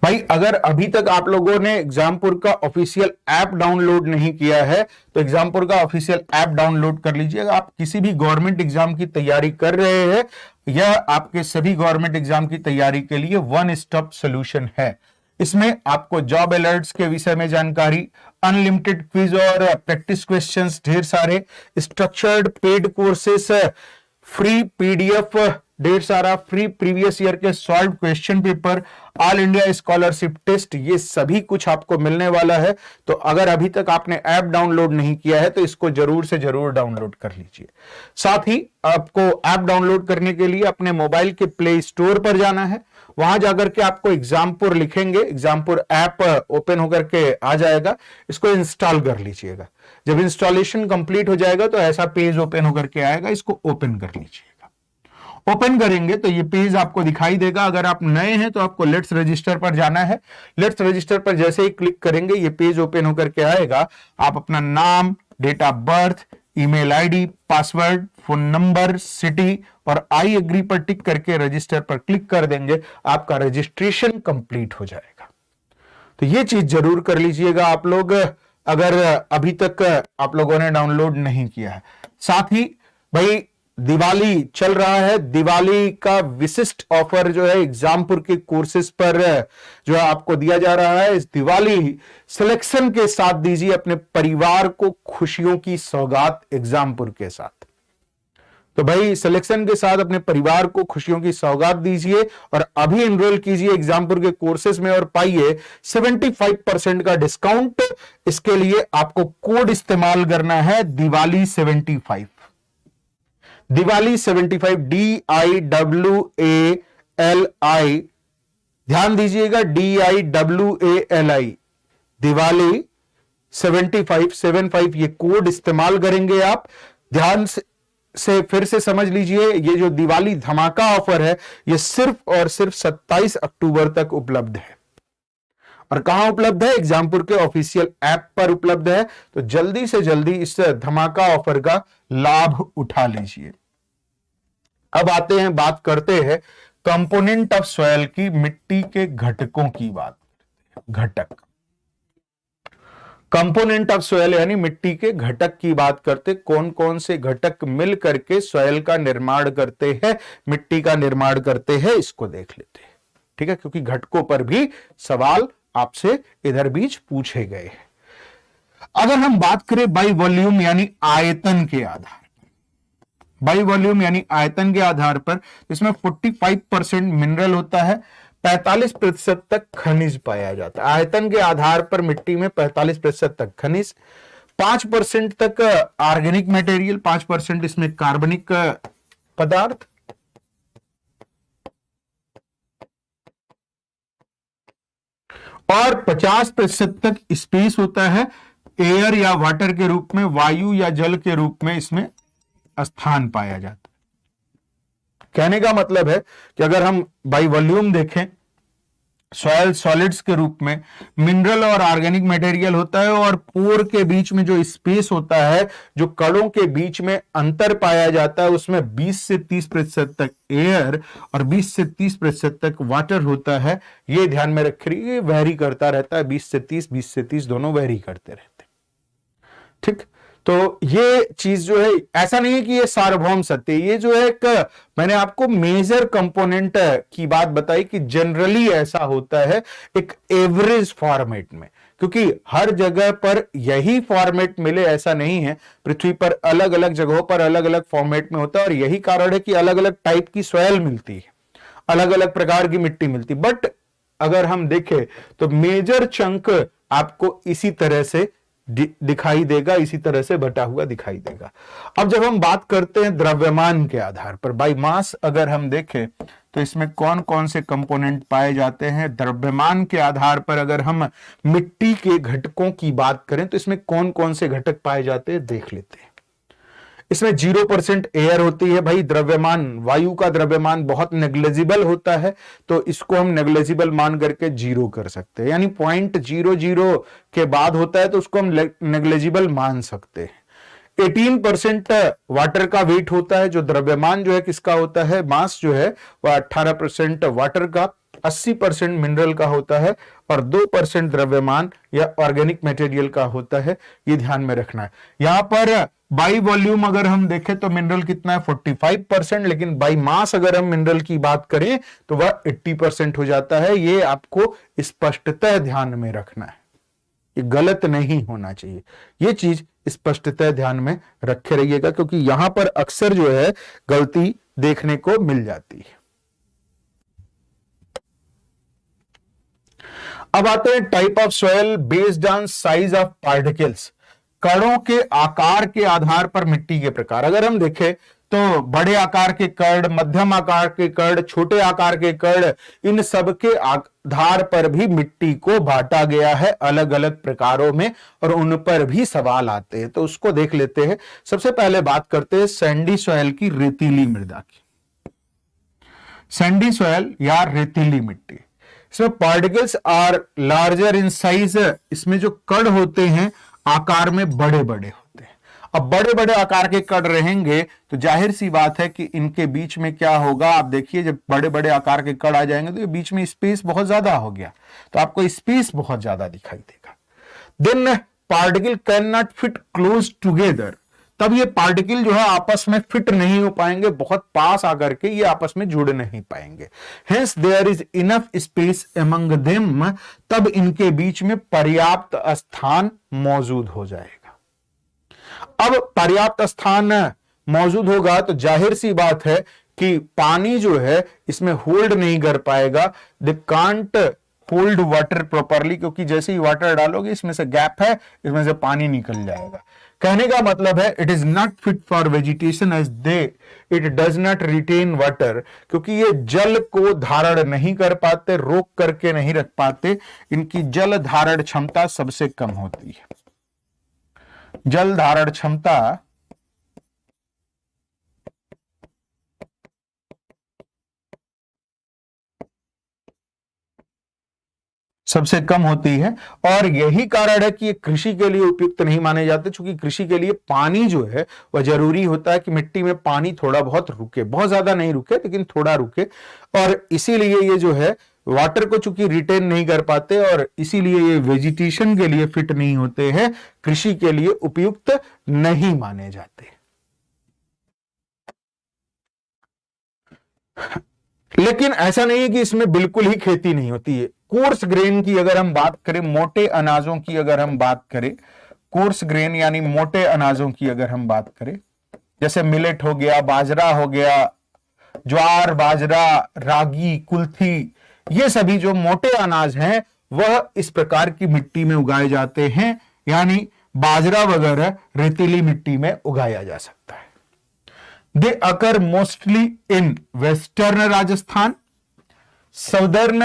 भाई अगर अभी तक आप लोगों ने एग्जामपुर का ऑफिशियल ऐप डाउनलोड नहीं किया है तो एग्जामपुर का ऑफिशियल ऐप डाउनलोड कर लीजिएगा। आप किसी भी गवर्नमेंट एग्जाम की तैयारी कर रहे हैं या आपके सभी गवर्नमेंट एग्जाम की तैयारी के लिए वन स्टॉप सोल्यूशन है। इसमें आपको जॉब अलर्ट्स के विषय में जानकारी, अनलिमिटेड क्विज और प्रैक्टिस क्वेश्चंस ढेर सारे, structured paid courses, free PDF ढेर सारा, फ्री प्रीवियस ईयर के solve question paper, all India scholarship test, ये सभी कुछ आपको मिलने वाला है। तो अगर अभी तक आपने ऐप डाउनलोड नहीं किया है तो इसको जरूर से जरूर डाउनलोड कर लीजिए। साथ ही आपको ऐप डाउनलोड करने के लिए अपने मोबाइल के प्ले स्टोर पर जाना है। वहां जाकर के आपको एग्जामपुर लिखेंगे, एग्जामपुर ऐप ओपन होकर के आ जाएगा, इसको इंस्टॉल कर लीजिएगा। जब इंस्टॉलेशन कंप्लीट हो जाएगा तो ऐसा पेज ओपन होकर के आएगा, इसको ओपन कर लीजिएगा। ओपन करेंगे तो ये पेज आपको दिखाई देगा। अगर आप नए हैं तो आपको लेट्स रजिस्टर पर जाना है। लेट्स रजिस्टर पर जैसे ही क्लिक करेंगे ये पेज ओपन होकर के आएगा। आप अपना नाम, date of birth, email ID, password, phone number, city और आई एग्री पर टिक करके रजिस्टर पर क्लिक कर देंगे, आपका रजिस्ट्रेशन कंप्लीट हो जाएगा। तो ये चीज जरूर कर लीजिएगा आप लोग अगर अभी तक आप लोगों ने डाउनलोड नहीं किया है। साथ ही भाई दिवाली चल रहा है, दिवाली का विशिष्ट ऑफर जो है एग्जामपुर के कोर्सेज पर जो है आपको दिया जा रहा है। इस दिवाली सिलेक्शन के साथ दीजिए अपने परिवार को खुशियों की सौगात एग्जामपुर के साथ। तो भाई सिलेक्शन के साथ अपने परिवार को खुशियों की सौगात दीजिए और अभी एनरोल कीजिए एग्जामपुर के कोर्सेज में और पाइए 75% का डिस्काउंट। इसके लिए आपको कोड इस्तेमाल करना है दिवाली 75, दिवाली 75, DIWALI, ध्यान दीजिएगा DIWALI, दिवाली 75 ये कोड इस्तेमाल करेंगे आप। ध्यान से फिर से समझ लीजिए, ये जो दिवाली धमाका ऑफर है ये सिर्फ और सिर्फ 27 अक्टूबर तक उपलब्ध है। और कहां उपलब्ध है? एग्जामपुर के ऑफिशियल ऐप पर उपलब्ध है। तो जल्दी से जल्दी इस धमाका ऑफर का लाभ उठा लीजिए। अब आते हैं, बात करते हैं कंपोनेंट ऑफ सॉइल की, मिट्टी के घटकों की बात। घटक, कंपोनेंट ऑफ सॉइल यानी मिट्टी के घटक की बात करते। कौन कौन से घटक मिल करके सॉइल का निर्माण करते हैं, मिट्टी का निर्माण करते हैं, इसको देख लेते हैं। ठीक है, क्योंकि घटकों पर भी सवाल आपसे इधर बीच पूछे गए हैं। अगर हम बात करें बाई वॉल्यूम यानी आयतन के आधार, बाई वॉल्यूम यानी आयतन के आधार पर इसमें 45% मिनरल होता है, 45% तक खनिज पाया जाता है। आयतन के आधार पर मिट्टी में 45% तक खनिज, 5% तक ऑर्गेनिक मटेरियल, 5% इसमें कार्बनिक पदार्थ, और 50% तक स्पेस होता है एयर या वाटर के रूप में, वायु या जल के रूप में इसमें स्थान पाया जाता है। कहने का मतलब है कि अगर हम बाई वॉल्यूम देखें, सॉइल सॉलिड्स के रूप में मिनरल और ऑर्गेनिक मटेरियल होता है और पोर के बीच में जो स्पेस होता है, जो कणों के बीच में अंतर पाया जाता है, उसमें 20 से 30% तक एयर और 20 से 30% तक वाटर होता है। ये ध्यान में रखिए, वेरी करता रहता है, 20 से 30 दोनों वेरी करते रहते हैं। ठीक, तो ये चीज जो है, ऐसा नहीं है कि ये सार्वभौम सत्य, ये जो है एक मैंने आपको मेजर कंपोनेंट की बात बताई कि जनरली ऐसा होता है एक एवरेज फॉर्मेट में, क्योंकि हर जगह पर यही फॉर्मेट मिले ऐसा नहीं है। पृथ्वी पर अलग अलग जगहों पर अलग अलग फॉर्मेट में होता है और यही कारण है कि अलग अलग टाइप की सॉइल मिलती है, अलग अलग प्रकार की मिट्टी मिलती। बट अगर हम देखें तो मेजर चंक आपको इसी तरह से दिखाई देगा, इसी तरह से बटा हुआ दिखाई देगा। अब जब हम बात करते हैं द्रव्यमान के आधार पर, बाय मास अगर हम देखें तो इसमें कौन कौन से कंपोनेंट पाए जाते हैं, द्रव्यमान के आधार पर अगर हम मिट्टी के घटकों की बात करें तो इसमें कौन कौन से घटक पाए जाते हैं देख लेते हैं। इसमें 0% एयर होती है। भाई द्रव्यमान, वायु का द्रव्यमान बहुत नेग्लिजिबल होता है, तो इसको हम नेग्लिजिबल मान करके 0 कर सकते हैं, यानी 0.00 के बाद होता है तो उसको हम नेग्लिजिबल मान सकते हैं। 18% वाटर का वेट होता है, जो द्रव्यमान जो है किसका होता है, मास जो है वह 18% वाटर का 80% मिनरल का होता है और 2% द्रव्यमान या ऑर्गेनिक मटेरियल का होता है। ये ध्यान में रखना है। यहां पर बाई वॉल्यूम अगर हम देखें तो मिनरल कितना है 45%, लेकिन बाई मास अगर हम मिनरल की बात करें तो वह 80% हो जाता है। ये आपको स्पष्टतः ध्यान में रखना है, ये गलत नहीं होना चाहिए। ये चीज स्पष्टतः ध्यान में रखे रहिएगा, क्योंकि यहां पर अक्सर जो है गलती देखने को मिल जाती है। अब आते हैं type of soil based on size of particles. कणों के आकार के आधार पर मिट्टी के प्रकार। अगर हम देखें तो बड़े आकार के कण, मध्यम आकार के कण, छोटे आकार के कण, इन सब के आधार पर भी मिट्टी को बांटा गया है अलग अलग प्रकारों में, और उन पर भी सवाल आते हैं। तो उसको देख लेते हैं। सबसे पहले बात करते हैं सैंडी सॉइल की, रेतीली मृदा की। सैंडी सॉइल या रेतीली मिट्टी, इसमें particles are larger in size. इसमें जो कण होते हैं आकार में बड़े बड़े होते हैं। अब बड़े बड़े आकार के कण रहेंगे तो जाहिर सी बात है कि इनके बीच में क्या होगा, आप देखिए जब बड़े बड़े आकार के कण आ जाएंगे तो ये बीच में स्पेस बहुत ज्यादा हो गया, तो आपको स्पेस बहुत ज्यादा दिखाई देगा। Then particle can not fit close together. तब ये पार्टिकल जो है आपस में फिट नहीं हो पाएंगे, बहुत पास आकर के ये आपस में जुड़ नहीं पाएंगे। Hence there is enough space among them. तब इनके बीच में पर्याप्त स्थान मौजूद हो जाएगा। अब पर्याप्त स्थान मौजूद होगा तो जाहिर सी बात है कि पानी जो है इसमें होल्ड नहीं कर पाएगा। They can't hold water properly, क्योंकि जैसे ही वाटर डालोगे इसमें से गैप है, इसमें से पानी निकल जाएगा। कहने का मतलब है it is not fit for vegetation as they it does not retain water, क्योंकि ये जल को धारण नहीं कर पाते, रोक करके नहीं रख पाते। इनकी जल धारण क्षमता सबसे कम होती है। जल धारण क्षमता सबसे कम होती है, और यही कारण है कि ये कृषि के लिए उपयुक्त नहीं माने जाते, क्योंकि कृषि के लिए पानी जो है वह जरूरी होता है कि मिट्टी में पानी थोड़ा बहुत रुके, बहुत ज्यादा नहीं रुके लेकिन थोड़ा रुके, और इसीलिए ये जो है वाटर को चूंकि रिटेन नहीं कर पाते और इसीलिए ये वेजिटेशन के लिए फिट नहीं होते हैं, कृषि के लिए उपयुक्त नहीं माने जाते। लेकिन ऐसा नहीं है कि इसमें बिल्कुल ही खेती नहीं होती है। कोर्स ग्रेन की अगर हम बात करें, मोटे अनाजों की अगर हम बात करें, कोर्स ग्रेन यानी मोटे अनाजों की अगर हम बात करें, जैसे मिलेट हो गया, बाजरा हो गया, ज्वार, बाजरा, रागी, कुल्थी, ये सभी जो मोटे अनाज हैं वह इस प्रकार की मिट्टी में उगाए जाते हैं, यानी बाजरा वगैरह रेतीली मिट्टी में उगाया जा सकता है। They occur mostly in western Rajasthan, southern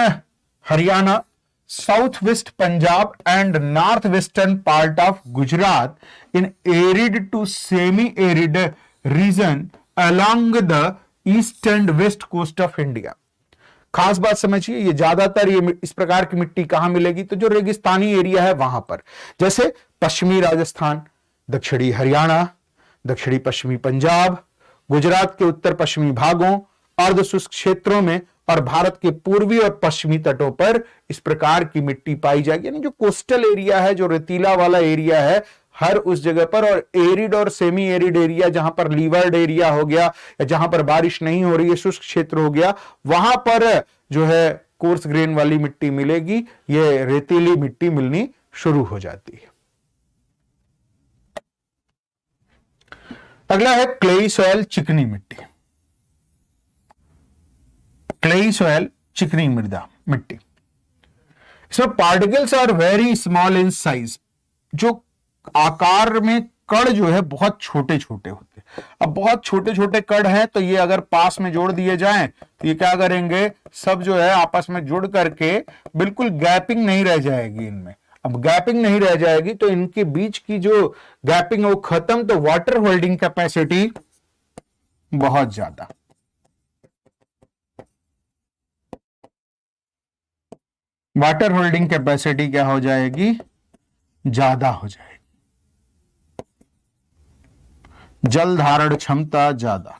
Haryana, south west Punjab and north western part of Gujarat in arid to semi arid region along the east and west coast of India. खास बात समझिए, ये ज्यादातर ये इस प्रकार की मिट्टी कहां मिलेगी, तो जो रेगिस्तानी एरिया है वहां पर, जैसे पश्चिमी राजस्थान, दक्षिणी हरियाणा, दक्षिणी पश्चिमी पंजाब, गुजरात के उत्तर पश्चिमी भागों, अर्ध शुष्क क्षेत्रों में और भारत के पूर्वी और पश्चिमी तटों पर इस प्रकार की मिट्टी पाई जाएगी। यानी जो कोस्टल एरिया है, जो रेतीला वाला एरिया है, हर उस जगह पर, और एरिड और सेमी एरिड एरिया जहां पर लीवर्ड एरिया हो गया या जहां पर बारिश नहीं हो रही है, शुष्क क्षेत्र हो गया, वहां पर जो है कोर्स ग्रेन वाली मिट्टी मिलेगी, ये रेतीली मिट्टी मिलनी शुरू हो जाती है। अगला है क्लेई सॉइल, चिकनी मिट्टी। क्लेई सॉइल, चिकनी मृदा मिट्टी, इसमें particles are very small in size. जो आकार में कण जो है बहुत छोटे छोटे होते हैं। अब बहुत छोटे छोटे कण हैं तो ये अगर पास में जोड़ दिए जाएं तो ये क्या करेंगे, सब जो है आपस में जुड़ करके बिल्कुल गैपिंग नहीं रह जाएगी इनमें। अब गैपिंग नहीं रह जाएगी तो इनके बीच की जो गैपिंग है वो खत्म, तो वाटर होल्डिंग कैपेसिटी बहुत ज्यादा। वाटर होल्डिंग कैपेसिटी क्या हो जाएगी, ज्यादा हो जाएगी, जल धारण क्षमता ज्यादा।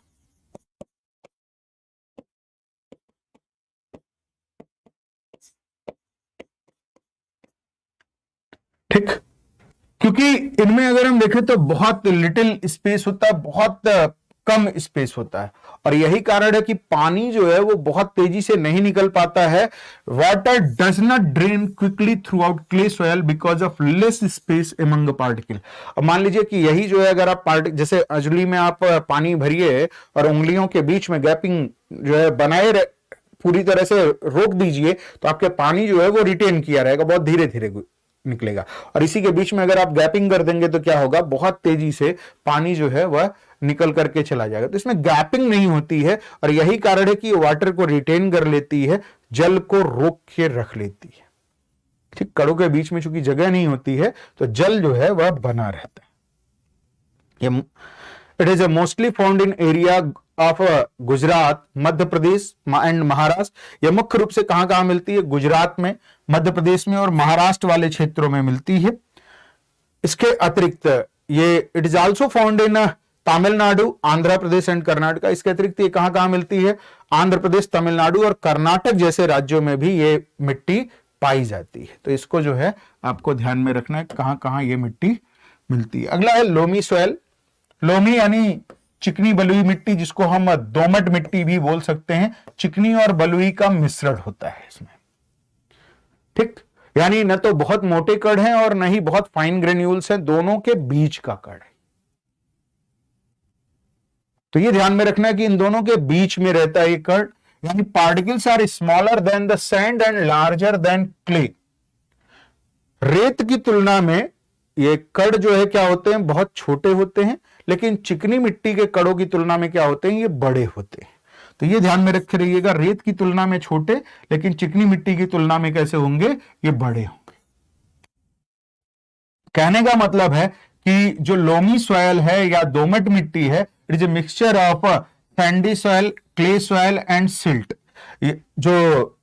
ठीक, क्योंकि इनमें अगर हम देखें तो बहुत लिटिल स्पेस होता है, बहुत कम स्पेस होता है, और यही कारण है कि पानी जो है वो बहुत तेजी से नहीं निकल पाता है। Water does not drain quickly through out clay soil because of less space among particle. अब मान लीजिए कि यही जो है, अगर आप जैसे अंजलि में आप पानी भरिए और उंगलियों के बीच में गैपिंग जो है बनाए पूरी तरह से रोक दीजिए, तो आपके पानी जो है वो रिटेन किया रहेगा, बहुत धीरे धीरे निकलेगा। और इसी के बीच में अगर आप गैपिंग कर देंगे तो क्या होगा, बहुत तेजी से पानी जो है वह निकल करके चला जाएगा। तो इसमें गैपिंग नहीं होती है, और यही कारण है कि वाटर को रिटेन कर लेती है, जल को रोक के रख लेती है। ठीक, कड़ों के बीच में चूंकि जगह नहीं होती है तो जल जो है वह बना रहता है। It is mostly found in area of Gujarat, Madhya Pradesh and Maharashtra. यह मुख्य रूप से कहां कहां मिलती है, गुजरात में, मध्य प्रदेश में और महाराष्ट्र वाले क्षेत्रों में मिलती है। इसके अतिरिक्त ये it is also found in Tamil Nadu, Andhra Pradesh and Karnataka. इसके अतिरिक्त ये कहां कहां मिलती है, आंध्र प्रदेश, तमिलनाडु और कर्नाटक जैसे राज्यों में भी ये मिट्टी पाई जाती है। तो इसको जो है आपको ध्यान में रखना है कहां कहां ये मिट्टी मिलती है। अगला है लोमी सॉइल। लोमी यानी चिकनी बलुई मिट्टी, जिसको हम दोमट मिट्टी भी बोल सकते हैं। चिकनी और बलुई का मिश्रण होता है इसमें। ठीक, यानी न तो बहुत मोटे कण हैं और न ही बहुत फाइन ग्रेन्यूल्स हैं, दोनों के बीच का कण है। तो ये ध्यान में रखना कि इन दोनों के बीच में रहता है ये कण, यानी particles are smaller than the sand and larger than clay. रेत की तुलना में ये कण जो है क्या होते हैं, बहुत छोटे होते हैं, लेकिन चिकनी मिट्टी के कणों की तुलना में क्या होते हैं, ये बड़े होते हैं। तो ये ध्यान में रखे रहिएगा, रेत की तुलना में छोटे, लेकिन चिकनी मिट्टी की तुलना में कैसे होंगे, ये बड़े होंगे। कहने का मतलब है कि जो लोमी सॉयल है या दोमट मिट्टी है, it is a mixture of Sandy soil, clay soil and silt. जो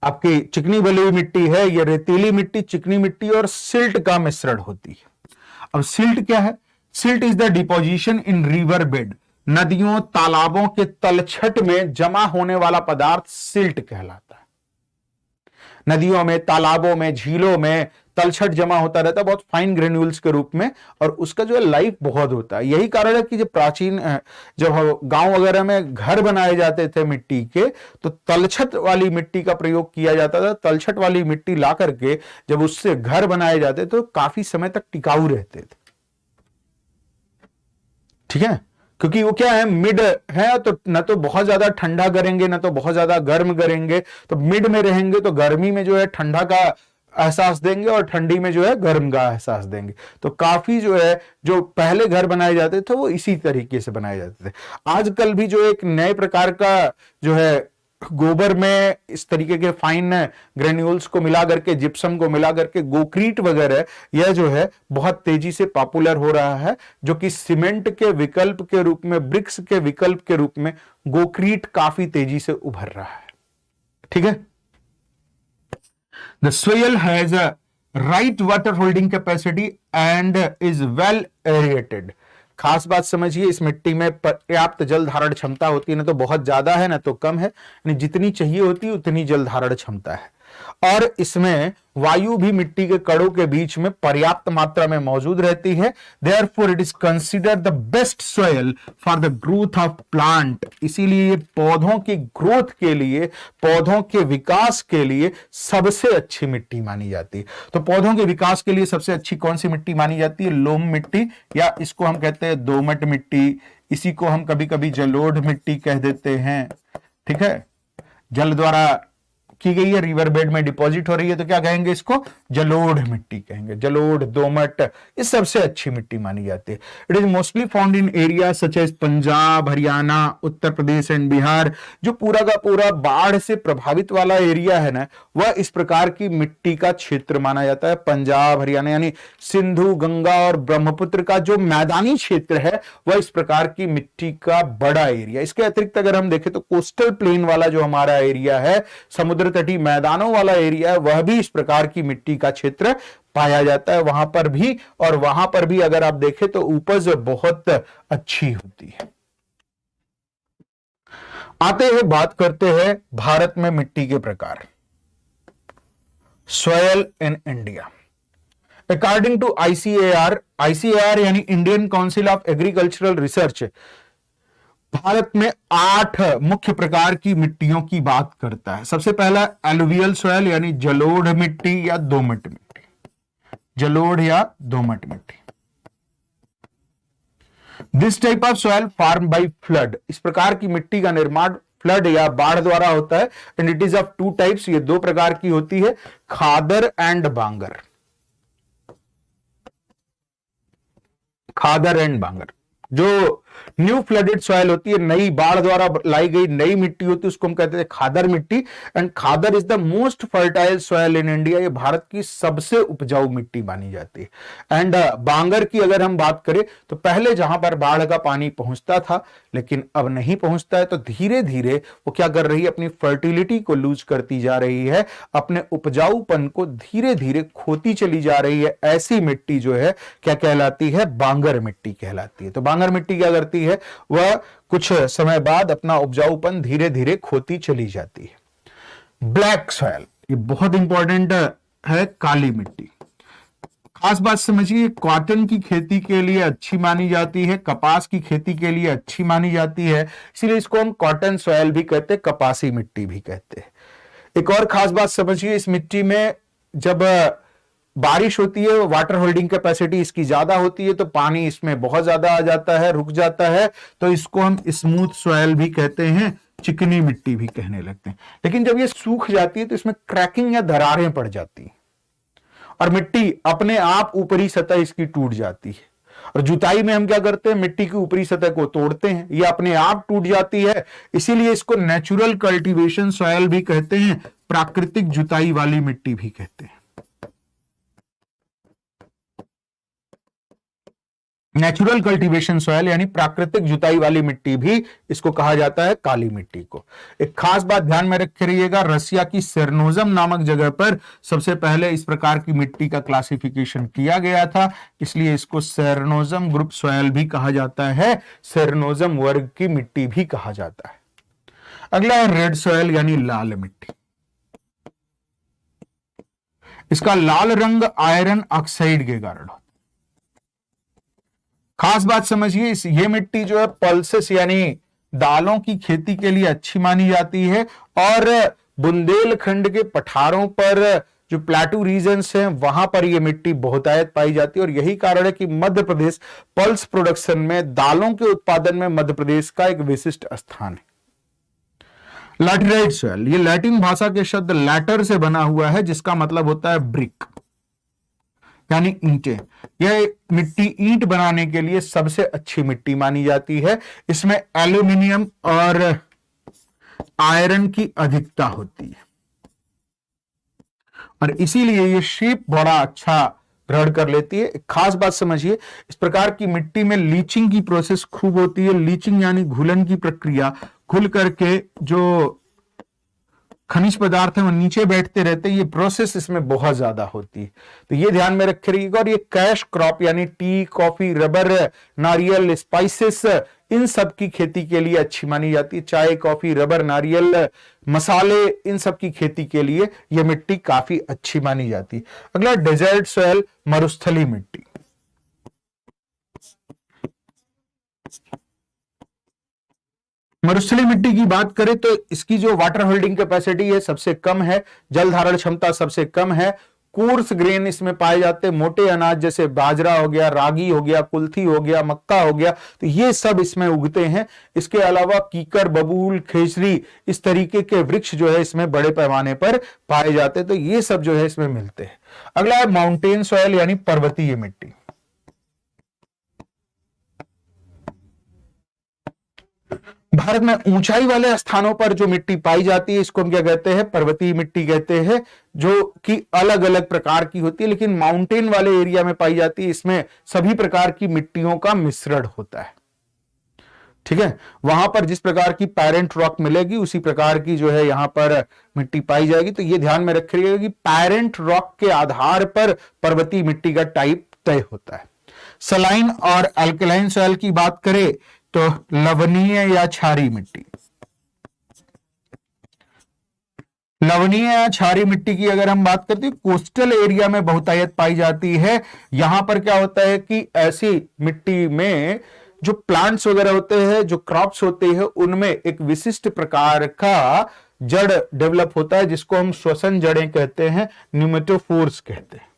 आपकी चिकनी बलुई मिट्टी है, ये रेतीली मिट्टी, चिकनी मिट्टी और सिल्ट का मिश्रण होती है। अब सिल्ट क्या है, silt is the deposition in river bed. नदियों तालाबों के तलछट में जमा होने वाला पदार्थ सिल्ट कहलाता है। नदियों में, तालाबों में, झीलों में तलछट जमा होता रहता है बहुत फाइन ग्रेन्यूल्स के रूप में, और उसका जो है लाइफ बहुत होता है। यही कारण है कि जब प्राचीन जब गांव वगैरह में घर बनाए जाते थे मिट्टी के, तो तलछट वाली मिट्टी का प्रयोग किया जाता था। तलछट वाली मिट्टी ला करके जब उससे घर बनाए जाते तो काफी समय तक टिकाऊ रहते थे। ठीक है, क्योंकि वो क्या है, मिड है, तो न तो बहुत ज्यादा ठंडा करेंगे न तो बहुत ज्यादा गर्म करेंगे, तो मिड में रहेंगे तो गर्मी में जो है ठंडा का एहसास देंगे और ठंडी में जो है गर्म का एहसास देंगे। तो काफी जो है, जो पहले घर बनाए जाते थे वो इसी तरीके से बनाए जाते थे। आजकल भी जो एक नए प्रकार का जो है गोबर में इस तरीके के फाइन ग्रेन्यूल्स को मिला करके, जिप्सम को मिला करके, गोक्रीट वगैरह, यह जो है बहुत तेजी से पॉपुलर हो रहा है, जो कि सीमेंट के विकल्प के रूप में, ब्रिक्स के विकल्प के रूप में गोक्रीट काफी तेजी से उभर रहा है। ठीक है, the soil has a right water holding capacity and is well aerated. खास बात समझिए, इस मिट्टी में पर्याप्त जल धारण क्षमता होती है, ना तो बहुत ज्यादा है ना तो कम है, यानी जितनी चाहिए होती है उतनी जल धारण क्षमता है। और इसमें वायु भी मिट्टी के कणों के बीच में पर्याप्त मात्रा में मौजूद रहती है। Therefore it is considered the best soil for the growth of plant. इसीलिए ये पौधों की ग्रोथ के लिए, पौधों के विकास के लिए सबसे अच्छी मिट्टी मानी जाती है। तो पौधों के विकास के लिए सबसे अच्छी कौन सी मिट्टी मानी जाती है, लोम मिट्टी, या इसको हम कहते हैं दोमट मिट्टी। इसी को हम कभी कभी जलोढ़ मिट्टी कह देते हैं। ठीक है, जल द्वारा की गई है, रिवर बेड में डिपॉजिट हो रही है, तो क्या कहेंगे, इसको जलोढ़ मिट्टी कहेंगे। जलोढ़, दोमट, ये सबसे अच्छी मिट्टी मानी जाती है। It is mostly found in area such as Punjab, Haryana, Uttar Pradesh and Bihar. जो पूरा का पूरा बाढ़ से प्रभावित वाला एरिया है ना, वह इस प्रकार की मिट्टी का क्षेत्र माना जाता है। पंजाब, हरियाणा, यानी सिंधु, गंगा और ब्रह्मपुत्र का जो मैदानी क्षेत्र है, वह इस प्रकार की मिट्टी का बड़ा एरिया। इसके अतिरिक्त अगर हम देखें तो कोस्टल प्लेन वाला जो हमारा एरिया है, समुद्र तटीय मैदानों वाला एरिया है, वह भी इस प्रकार की मिट्टी का क्षेत्र पाया जाता है वहां पर भी। और वहां पर भी अगर आप देखें तो उपज बहुत अच्छी होती है। आते हैं, बात करते हैं भारत में मिट्टी के प्रकार। Soil in India. According to ICAR, ICAR यानी Indian council of agricultural research, Bharat में 8 मुख्य प्रकार की मिट्टियों की बात करता है। सबसे पहला एलुवियल सॉइल यानी जलोढ़ मिट्टी या दोमट मिट्टी, जलोढ़ या दोमट मिट्टी। This type of soil form by flood, इस प्रकार की मिट्टी का निर्माण फ्लड या बाढ़ द्वारा होता है। And it is of 2 types, ये 2 प्रकार की होती है, खादर एंड बांगर, खादर एंड बांगर। जो न्यू फ्लडेड सॉइल होती है, नई बाढ़ द्वारा लाई गई नई मिट्टी होती है, उसको हम कहते हैं खादर मिट्टी। And khadar is the most fertile soil in India, ये भारत की सबसे उपजाऊ मिट्टी मानी जाती है। एंड बांगर की अगर हम बात करें तो पहले जहां पर बाढ़ का पानी पहुंचता था लेकिन अब नहीं पहुंचता है, तो धीरे धीरे वो क्या कर रही है, अपनी फर्टिलिटी को लूज करती जा रही है, अपने उपजाऊपन को धीरे धीरे खोती चली जा रही है। ऐसी मिट्टी जो है क्या कहलाती है, बांगर मिट्टी कहलाती है। तो बांगर मिट्टी क्या करती है, वह कुछ समय बाद अपना उपजाऊपन धीरे धीरे खोती चली जाती है। ब्लैक सॉइल, ये बहुत इंपॉर्टेंट है, काली मिट्टी। खास बात समझिए, कॉटन की खेती के लिए अच्छी मानी जाती है, कपास की खेती के लिए अच्छी मानी जाती है, इसीलिए इसको हम कॉटन सॉइल भी कहते हैं, कपासी मिट्टी भी कहते हैं। एक और खास बात समझिए, इस मिट्टी में जब बारिश होती है, वाटर होल्डिंग कैपेसिटी इसकी ज्यादा होती है, तो पानी इसमें बहुत ज्यादा आ जाता है, रुक जाता है, तो इसको हम स्मूथ सॉइल भी कहते हैं, चिकनी मिट्टी भी कहने लगते हैं। लेकिन जब ये सूख जाती है तो इसमें क्रैकिंग या दरारें पड़ जाती हैं और मिट्टी अपने आप ऊपरी सतह इसकी टूट जाती है। और जुताई में हम क्या करते हैं, मिट्टी की ऊपरी सतह को तोड़ते हैं, ये अपने आप टूट जाती है, इसीलिए इसको नेचुरल कल्टीवेशन सॉइल भी कहते हैं, प्राकृतिक जुताई वाली मिट्टी भी कहते हैं। नेचुरल कल्टीवेशन सॉइल यानी प्राकृतिक जुताई वाली मिट्टी भी इसको कहा जाता है, काली मिट्टी को। एक खास बात ध्यान में रखे रहिएगा, रसिया की सेरनोजम नामक जगह पर सबसे पहले इस प्रकार की मिट्टी का क्लासिफिकेशन किया गया था, इसलिए इसको सेरनोजम ग्रुप सॉइल भी कहा जाता है, सेरनोजम वर्ग की मिट्टी भी कहा जाता है। अगला है रेड सॉइल यानी लाल मिट्टी। इसका लाल रंग आयरन ऑक्साइड के कारण होता है। खास बात समझिए, ये मिट्टी जो है पल्सेस यानी दालों की खेती के लिए अच्छी मानी जाती है, और बुंदेलखंड के पठारों पर जो प्लेटू रीजन्स हैं वहां पर यह मिट्टी बहुतायत पाई जाती है। और यही कारण है कि मध्य प्रदेश पल्स प्रोडक्शन में, दालों के उत्पादन में मध्य प्रदेश का एक विशिष्ट स्थान है। लैटेराइट सॉइल, ये लैटिन भाषा के शब्द लैटर से बना हुआ है, जिसका मतलब होता है ब्रिक यानी ईंटें। यह मिट्टी ईंट बनाने के लिए सबसे अच्छी मिट्टी मानी जाती है। इसमें एल्यूमिनियम और आयरन की अधिकता होती है और इसीलिए ये शेप बड़ा अच्छा ग्रहण कर लेती है। एक खास बात समझिए, इस प्रकार की मिट्टी में लीचिंग की प्रोसेस खूब होती है। लीचिंग यानी घुलन की प्रक्रिया, घुल करके जो खनिज पदार्थ है वो नीचे बैठते रहते हैं, ये प्रोसेस इसमें बहुत ज्यादा होती है, तो ये ध्यान में रखे रहिएगा। और ये कैश क्रॉप यानी टी, कॉफी, रबर, नारियल, स्पाइसेस, इन सब की खेती के लिए अच्छी मानी जाती है। चाय, कॉफी, रबर, नारियल, मसाले, इन सब की खेती के लिए यह मिट्टी काफी अच्छी मानी जाती है। अगला डेजर्ट सॉइल, मरुस्थली मिट्टी। मरुस्थली मिट्टी की बात करें तो इसकी जो वाटर होल्डिंग कैपेसिटी है सबसे कम है, जल धारण क्षमता सबसे कम है, कोर्स ग्रेन इसमें पाए जाते हैं, मोटे अनाज जैसे बाजरा हो गया, रागी हो गया, कुल्थी हो गया, मक्का हो गया, तो ये सब इसमें उगते हैं। इसके अलावा कीकर, बबूल, खेजरी, इस तरीके के वृक्ष जो है इसमें बड़े पैमाने पर पाए जाते हैं, तो ये सब जो है इसमें मिलते हैं। अगला है माउंटेन सॉइल यानी पर्वतीय मिट्टी। भारत में ऊंचाई वाले स्थानों पर जो मिट्टी पाई जाती है इसको हम क्या कहते हैं, पर्वतीय मिट्टी कहते हैं, जो कि अलग अलग प्रकार की होती है, लेकिन माउंटेन वाले एरिया में पाई जाती है। इसमें सभी प्रकार की मिट्टियों का मिश्रण होता है, ठीक है। वहां पर जिस प्रकार की पैरेंट रॉक मिलेगी उसी प्रकार की जो है यहां पर मिट्टी पाई जाएगी। तो ये ध्यान में रखिएगा कि पैरेंट रॉक के आधार पर पर्वतीय मिट्टी का टाइप तय होता है। सलाइन और अल्कलाइन सॉइल की बात करें तो लवणीय या क्षारीय मिट्टी। लवणीय या क्षारीय मिट्टी की अगर हम बात करते हैं, कोस्टल एरिया में बहुतायत पाई जाती है। यहां पर क्या होता है कि ऐसी मिट्टी में जो प्लांट्स वगैरह होते हैं, जो क्रॉप्स होते हैं, उनमें एक विशिष्ट प्रकार का जड़ डेवलप होता है जिसको हम श्वसन जड़ें कहते हैं, न्यूमेटोफोर्स कहते हैं।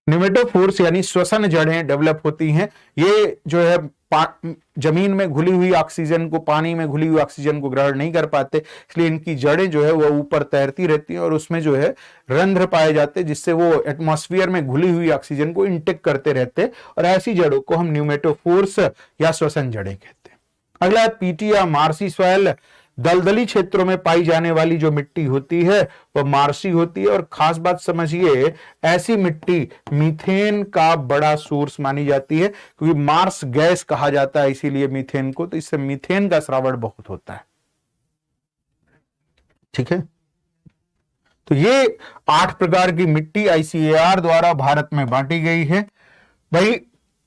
न्यूमेटोफोर्स यानी श्वसन जड़ें डेवलप होती हैं। ये जो है जमीन में घुली हुई ऑक्सीजन को, पानी में घुली हुई ऑक्सीजन को ग्रहण नहीं कर पाते, इसलिए इनकी जड़ें जो है वो ऊपर तैरती रहती हैं और उसमें जो है रंध्र पाए जाते हैं जिससे वो एटमॉस्फेयर में घुली हुई ऑक्सीजन को इंटेक करते रहते हैं, और ऐसी जड़ों को हम न्यूमेटोफोर्स या श्वसन जड़ें कहते हैं। अगला है पीटी या मार्सी सॉइल। दलदली क्षेत्रों में पाई जाने वाली जो मिट्टी होती है वह मार्सी होती है, और खास बात समझिए, ऐसी मिट्टी मीथेन का बड़ा सोर्स मानी जाती है, क्योंकि मार्स गैस कहा जाता है इसीलिए मीथेन को, तो इससे मीथेन का श्रावण बहुत होता है। ठीक है, तो ये 8 प्रकार की मिट्टी आईसीएआर द्वारा भारत में बांटी गई है। भाई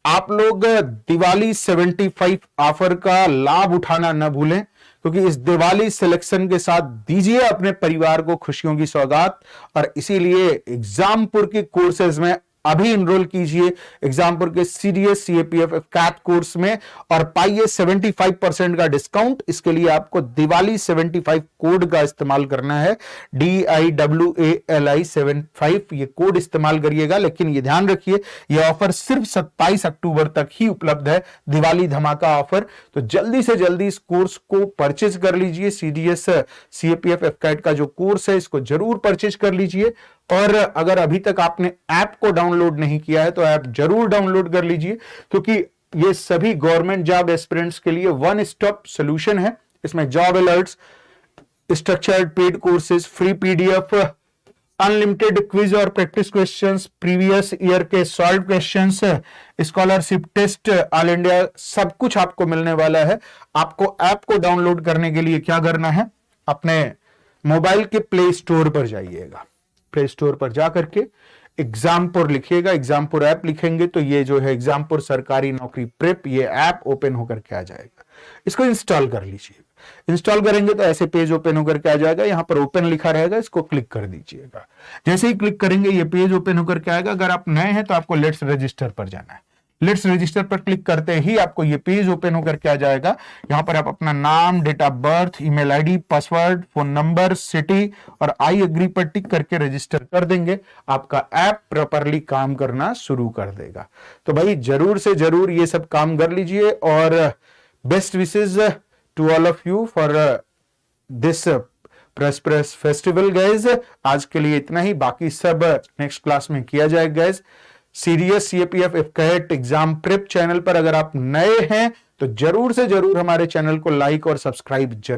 आप लोग दिवाली 75 ऑफर का लाभ उठाना न भूलें, क्योंकि इस दिवाली सिलेक्शन के साथ दीजिए अपने परिवार को खुशियों की सौगात, और इसीलिए एग्जामपुर के कोर्सेज में अभी इनरोल कीजिए, एग्जामपुर के सीडीएस सीएपीएफ कैट कोर्स में, और पाइए 75% का डिस्काउंट। इसके लिए आपको दिवाली 75 कोड का इस्तेमाल करना है, DIWALI 75, ये कोड इस्तेमाल करिएगा। लेकिन ये ध्यान रखिए, ये ऑफर सिर्फ 27 अक्टूबर तक ही उपलब्ध है, दिवाली धमाका ऑफर। तो जल्दी से जल्दी इस कोर्स को परचेज कर लीजिए। सीडीएस सीएपीएफ कैट का जो कोर्स है इसको जरूर परचेज कर लीजिए, और अगर अभी तक आपने ऐप को डाउनलोड नहीं किया है तो ऐप जरूर डाउनलोड कर लीजिए, क्योंकि ये सभी गवर्नमेंट जॉब एस्पिरेंट्स के लिए वन स्टॉप सॉल्यूशन है। इसमें job alerts, structured paid courses, free PDF, unlimited quiz और प्रैक्टिस क्वेश्चंस, प्रीवियस ईयर के solve questions, scholarship test, all India, सब कुछ आपको मिलने वाला है। आपको ऐप को डाउनलोड करने के लिए क्या करना है, अपने मोबाइल के प्ले स्टोर पर जाइएगा, प्ले स्टोर पर जाकर के एग्जामपुर लिखिएगा, एग्जामपुर ऐप लिखेंगे तो ये जो है एग्जामपुर सरकारी नौकरी प्रेप, ये ऐप ओपन होकर के आ जाएगा। इसको इंस्टॉल कर लीजिए। इंस्टॉल करेंगे तो ऐसे पेज ओपन होकर के आ जाएगा, यहां पर ओपन लिखा रहेगा, इसको क्लिक कर दीजिएगा। जैसे ही क्लिक करेंगे ये पेज ओपन होकर के आएगा। अगर आप नए हैं तो आपको लेट्स रजिस्टर पर जाना है। लेट्स रजिस्टर पर क्लिक करते ही आपको ये पेज ओपन होकर के आ जाएगा। यहां पर आप अपना नाम, date of birth, email ID, password, phone number, city और आई एग्री पर टिक करके रजिस्टर कर देंगे। आपका ऐप प्रॉपरली काम करना शुरू कर देगा। तो भाई जरूर से जरूर ये सब काम कर लीजिए, और best wishes to all of you for this prosperous festival guys. आज के लिए इतना ही, बाकी सब नेक्स्ट क्लास में किया जाएगा guys. CDS CAPF CAT exam prep channel पर अगर आप नए हैं तो जरूर से जरूर हमारे चैनल को लाइक और सब्सक्राइब जरूर